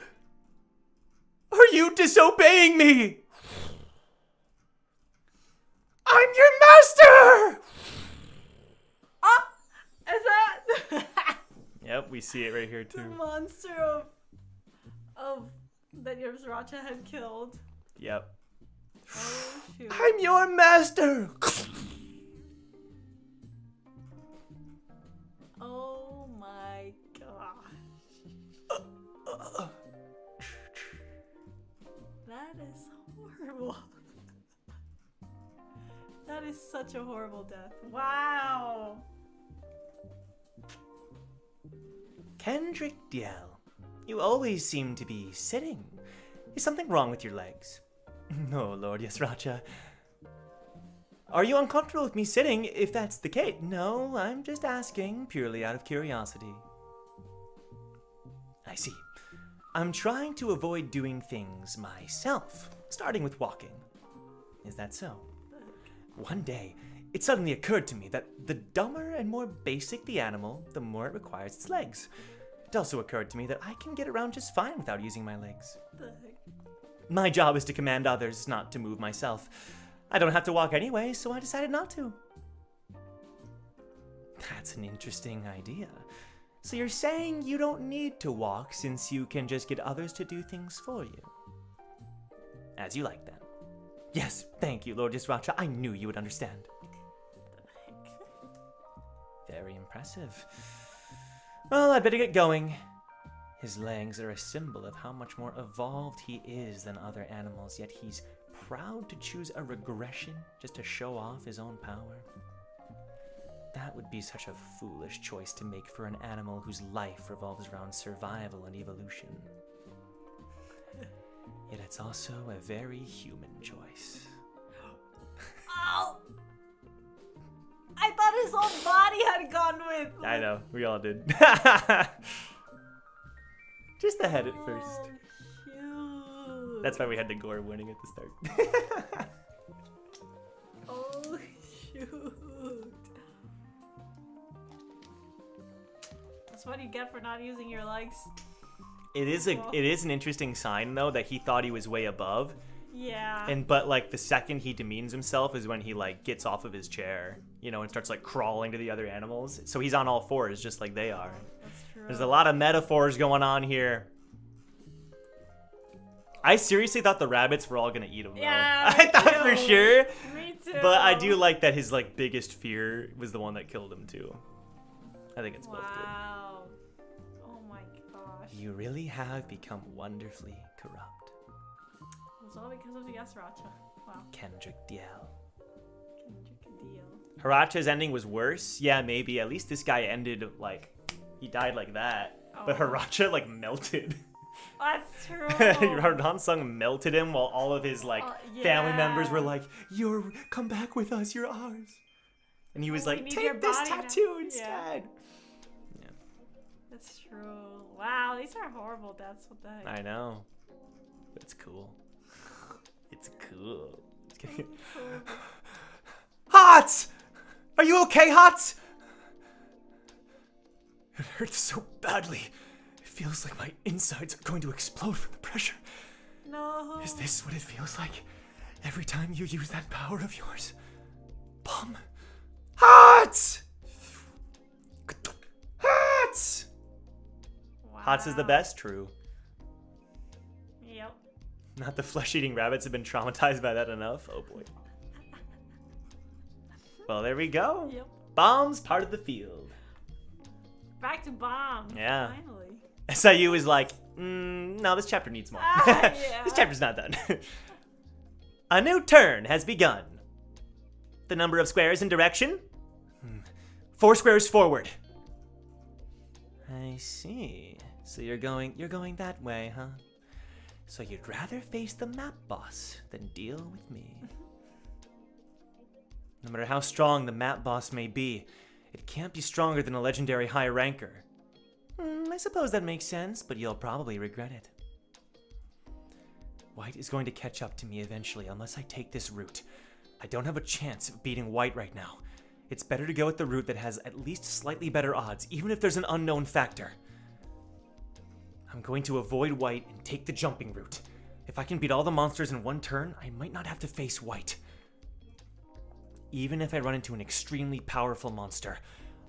Are you disobeying me? I'm your master! Is that Yep, we see it right here the too. monster of that Yasracha had killed? Yep. Oh shoot. I'm your master! Oh my gosh. That is horrible. That is such a horrible death. Wow. Kendrick Diel, you always seem to be sitting. Is something wrong with your legs? No, Lord Yasracha. Are you uncomfortable with me sitting if that's the case? No, I'm just asking purely out of curiosity. I see. I'm trying to avoid doing things myself, starting with walking. Is that so? One day, it suddenly occurred to me that the dumber and more basic the animal, the more it requires its legs. It also occurred to me that I can get around just fine without using my legs. The heck? My job is to command others, not to move myself. I don't have to walk anyway, so I decided not to. That's an interesting idea. So you're saying you don't need to walk since you can just get others to do things for you? As you like then. Yes, thank you, Lord Yasracha. I knew you would understand. Very impressive. Well, I'd better get going. His legs are a symbol of how much more evolved he is than other animals, yet he's proud to choose a regression just to show off his own power. That would be such a foolish choice to make for an animal whose life revolves around survival and evolution. Yet it's also a very human choice. Oh! I thought his whole body had gone with. I know, we all did. Just the head at first. Oh, shoot. That's why we had the gore warning at the start. Oh, shoot. That's what you get for not using your legs. It is an interesting sign though that he thought he was way above. Yeah. But like the second he demeans himself is when he like gets off of his chair, you know, and starts like crawling to the other animals. So he's on all fours just like they are. That's true. There's a lot of metaphors going on here. I seriously thought the rabbits were all gonna eat him though. Yeah, I thought for sure. Me too. But I do like that his like biggest fear was the one that killed him too. I think it's both good. Wow. Oh my gosh. You really have become wonderfully corrupt. It's all because of the Yasracha. Wow. Kendrick Diel. Kendrick deal. Hiracha's ending was worse. Yeah, maybe. At least this guy ended like he died like that. But Oh. Hiracha like melted. That's true. Hansung melted him while all of his like family yeah. members were like, come back with us, you're ours. And he was Oh, we like, need your take this body now." tattoo Yeah. instead. That's true. Wow, these are horrible deaths. What the heck? I know. But it's cool. It's cool. Hatz! Are you okay, Hatz? It hurts so badly. It feels like my insides are going to explode from the pressure. No. Is this what it feels like every time you use that power of yours? Baam. Hatz! Hatz! Wow. Hatz is the best, true. Yep. Not the flesh-eating rabbits have been traumatized by that enough. Oh boy. Well, there we go. Yep. Baam's part of the field. Back to Baam. Yeah. Finally. SIU is like, no, this chapter needs more. Yeah. This chapter's not done. A new turn has begun. The number of squares in direction? 4 squares forward. I see. So you're going that way, huh? So you'd rather face the map boss than deal with me. No matter how strong the map boss may be, It can't be stronger than a legendary high ranker. I suppose that makes sense, but you'll probably regret it. White is going to catch up to me eventually unless I take this route. I don't have a chance of beating White right now. It's better to go with the route that has at least slightly better odds, even if there's an unknown factor. I'm going to avoid White and take the jumping route. If I can beat all the monsters in one turn, I might not have to face White. Even if I run into an extremely powerful monster,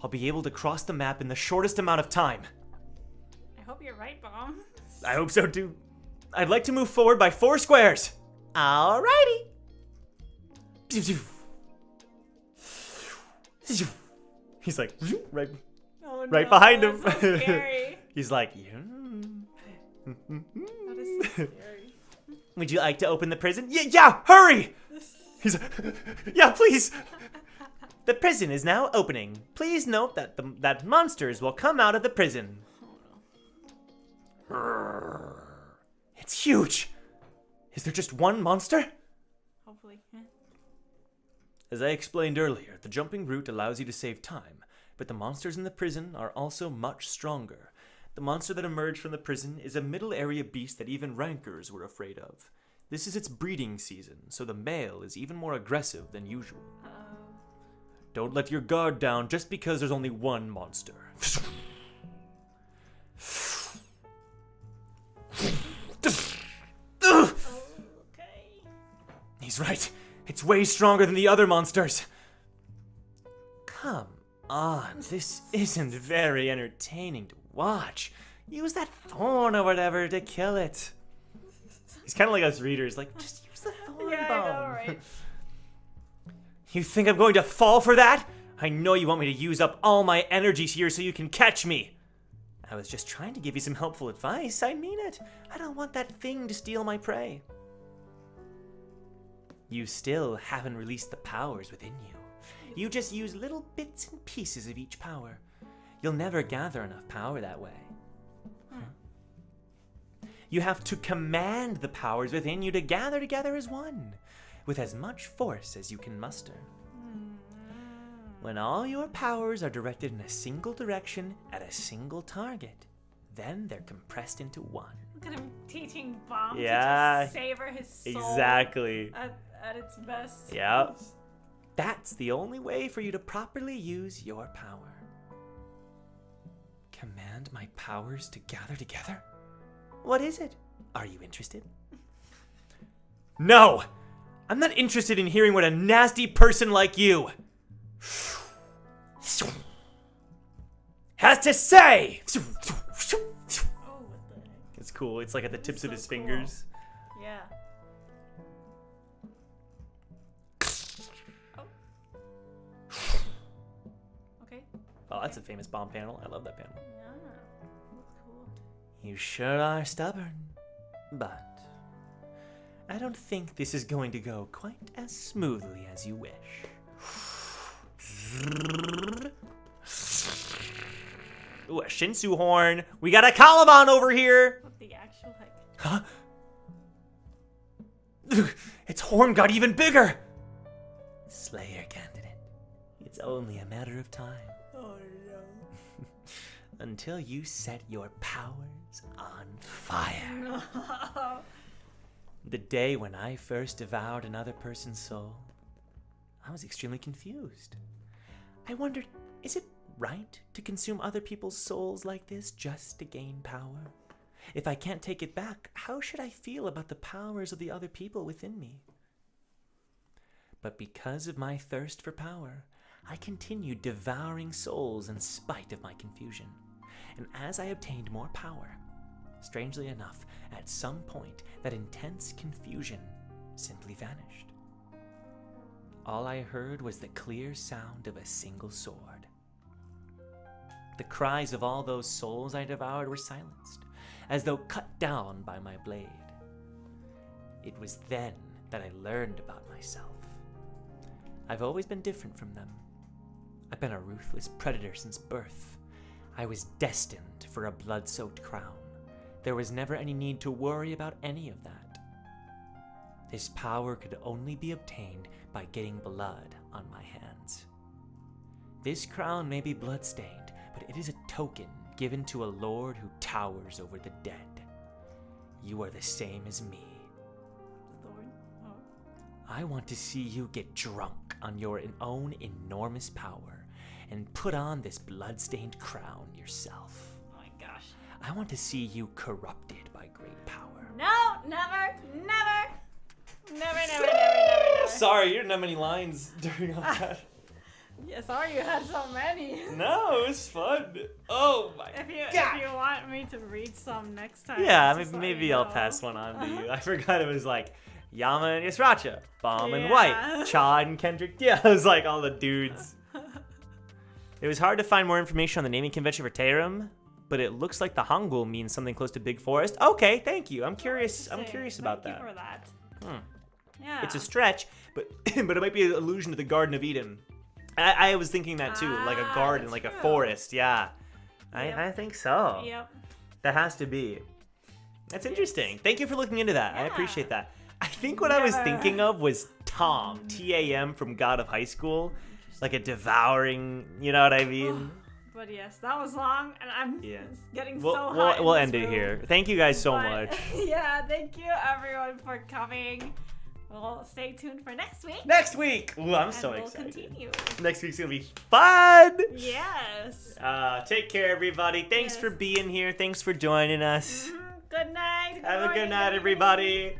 I'll be able to cross the map in the shortest amount of time. I hope you're right, Baam. I hope so too. I'd like to move forward by 4 squares. Alrighty. He's like, right behind him. That's so scary. He's like, That is so scary. Would you like to open the prison? Yeah, hurry! He's like, yeah, please. The prison is now opening. Please note that monsters will come out of the prison. It's huge. Is there just one monster? Hopefully. As I explained earlier, the jumping route allows you to save time, but the monsters in the prison are also much stronger. The monster that emerged from the prison is a middle area beast that even rankers were afraid of. This is its breeding season, so the male is even more aggressive than usual. Don't let your guard down just because there's only one monster. Okay. He's right. It's way stronger than the other monsters. Come on, this isn't very entertaining to watch. Use that thorn or whatever to kill it. He's kind of like us readers, like, just use the thorn Yeah, bomb. I know, right? You think I'm going to fall for that? I know you want me to use up all my energy here so you can catch me. I was just trying to give you some helpful advice. I mean it. I don't want that thing to steal my prey. You still haven't released the powers within you. You just use little bits and pieces of each power. You'll never gather enough power that way. You have to command the powers within you to gather together as one, with as much force as you can muster. When all your powers are directed in a single direction at a single target, then they're compressed into one. Look at him teaching Baam to Yeah, just savor his soul exactly. at its best. Yeah. That's the only way for you to properly use your power. Command my powers to gather together? What is it? Are you interested? No! I'm not interested in hearing what a nasty person like you has to say! Oh, what the heck? It's cool. It's like at the tips of his cool. fingers. Yeah. Oh. Okay. Oh, that's a famous Baam panel. I love that panel. Yeah. That's cool. You sure are stubborn, but I don't think this is going to go quite as smoothly as you wish. Ooh, a Shinsu horn. We got a Caliban over here. What the actual heck? Huh? Its horn got even bigger. Slayer candidate. It's only a matter of time. Oh no. Until you set your powers on fire. No. The day when I first devoured another person's soul, I was extremely confused. I wondered, is it right to consume other people's souls like this just to gain power? If I can't take it back, how should I feel about the powers of the other people within me? But because of my thirst for power, I continued devouring souls in spite of my confusion. And as I obtained more power, strangely enough, at some point, that intense confusion simply vanished. All I heard was the clear sound of a single sword. The cries of all those souls I devoured were silenced, as though cut down by my blade. It was then that I learned about myself. I've always been different from them. I've been a ruthless predator since birth. I was destined for a blood-soaked crown. There was never any need to worry about any of that. This power could only be obtained by getting blood on my hands. This crown may be bloodstained, but it is a token given to a lord who towers over the dead. You are the same as me. Lord. Oh. I want to see you get drunk on your own enormous power and put on this bloodstained crown yourself. Oh my gosh. I want to see you corrupted by great power. No, never, never. Never. Sorry, you didn't have many lines during all that. Yeah, sorry you had so many. No, it was fun. Oh my If you want me to read some next time. Yeah, just let maybe me I'll know. pass one on to you. I forgot it was like Yama and Yasracha, Baam and Yeah. White, Cha and Kendrick. Yeah, it was like all the dudes. It was hard to find more information on the naming convention for Taerim, but it looks like the Hangul means something close to Big Forest. Okay, thank you. I'm curious about Thank that. you for that. Hmm. Yeah. It's a stretch, but but it might be an allusion to the Garden of Eden. I was thinking that too, like a garden, that's like a true. forest. Yeah, Yep. I think so. Yep. That has to be. That's interesting. Thank you for looking into that. I Yeah. appreciate that. I think what I was Never. thinking of was Tom, T-A-M from God of High School, like a devouring. You know what I mean? But yes, that was long, and I'm Yeah. getting We'll so hot. in we'll this end it room. here. Thank you guys so But, much. Yeah, thank you everyone for coming. We'll stay tuned for next week. Next week. Ooh, I'm and so we'll excited. continue. Next week's gonna be fun. Yes. Take care, everybody. Thanks Yes. for being here. Thanks for joining us. Good night. Have a good morning, night, evening. everybody.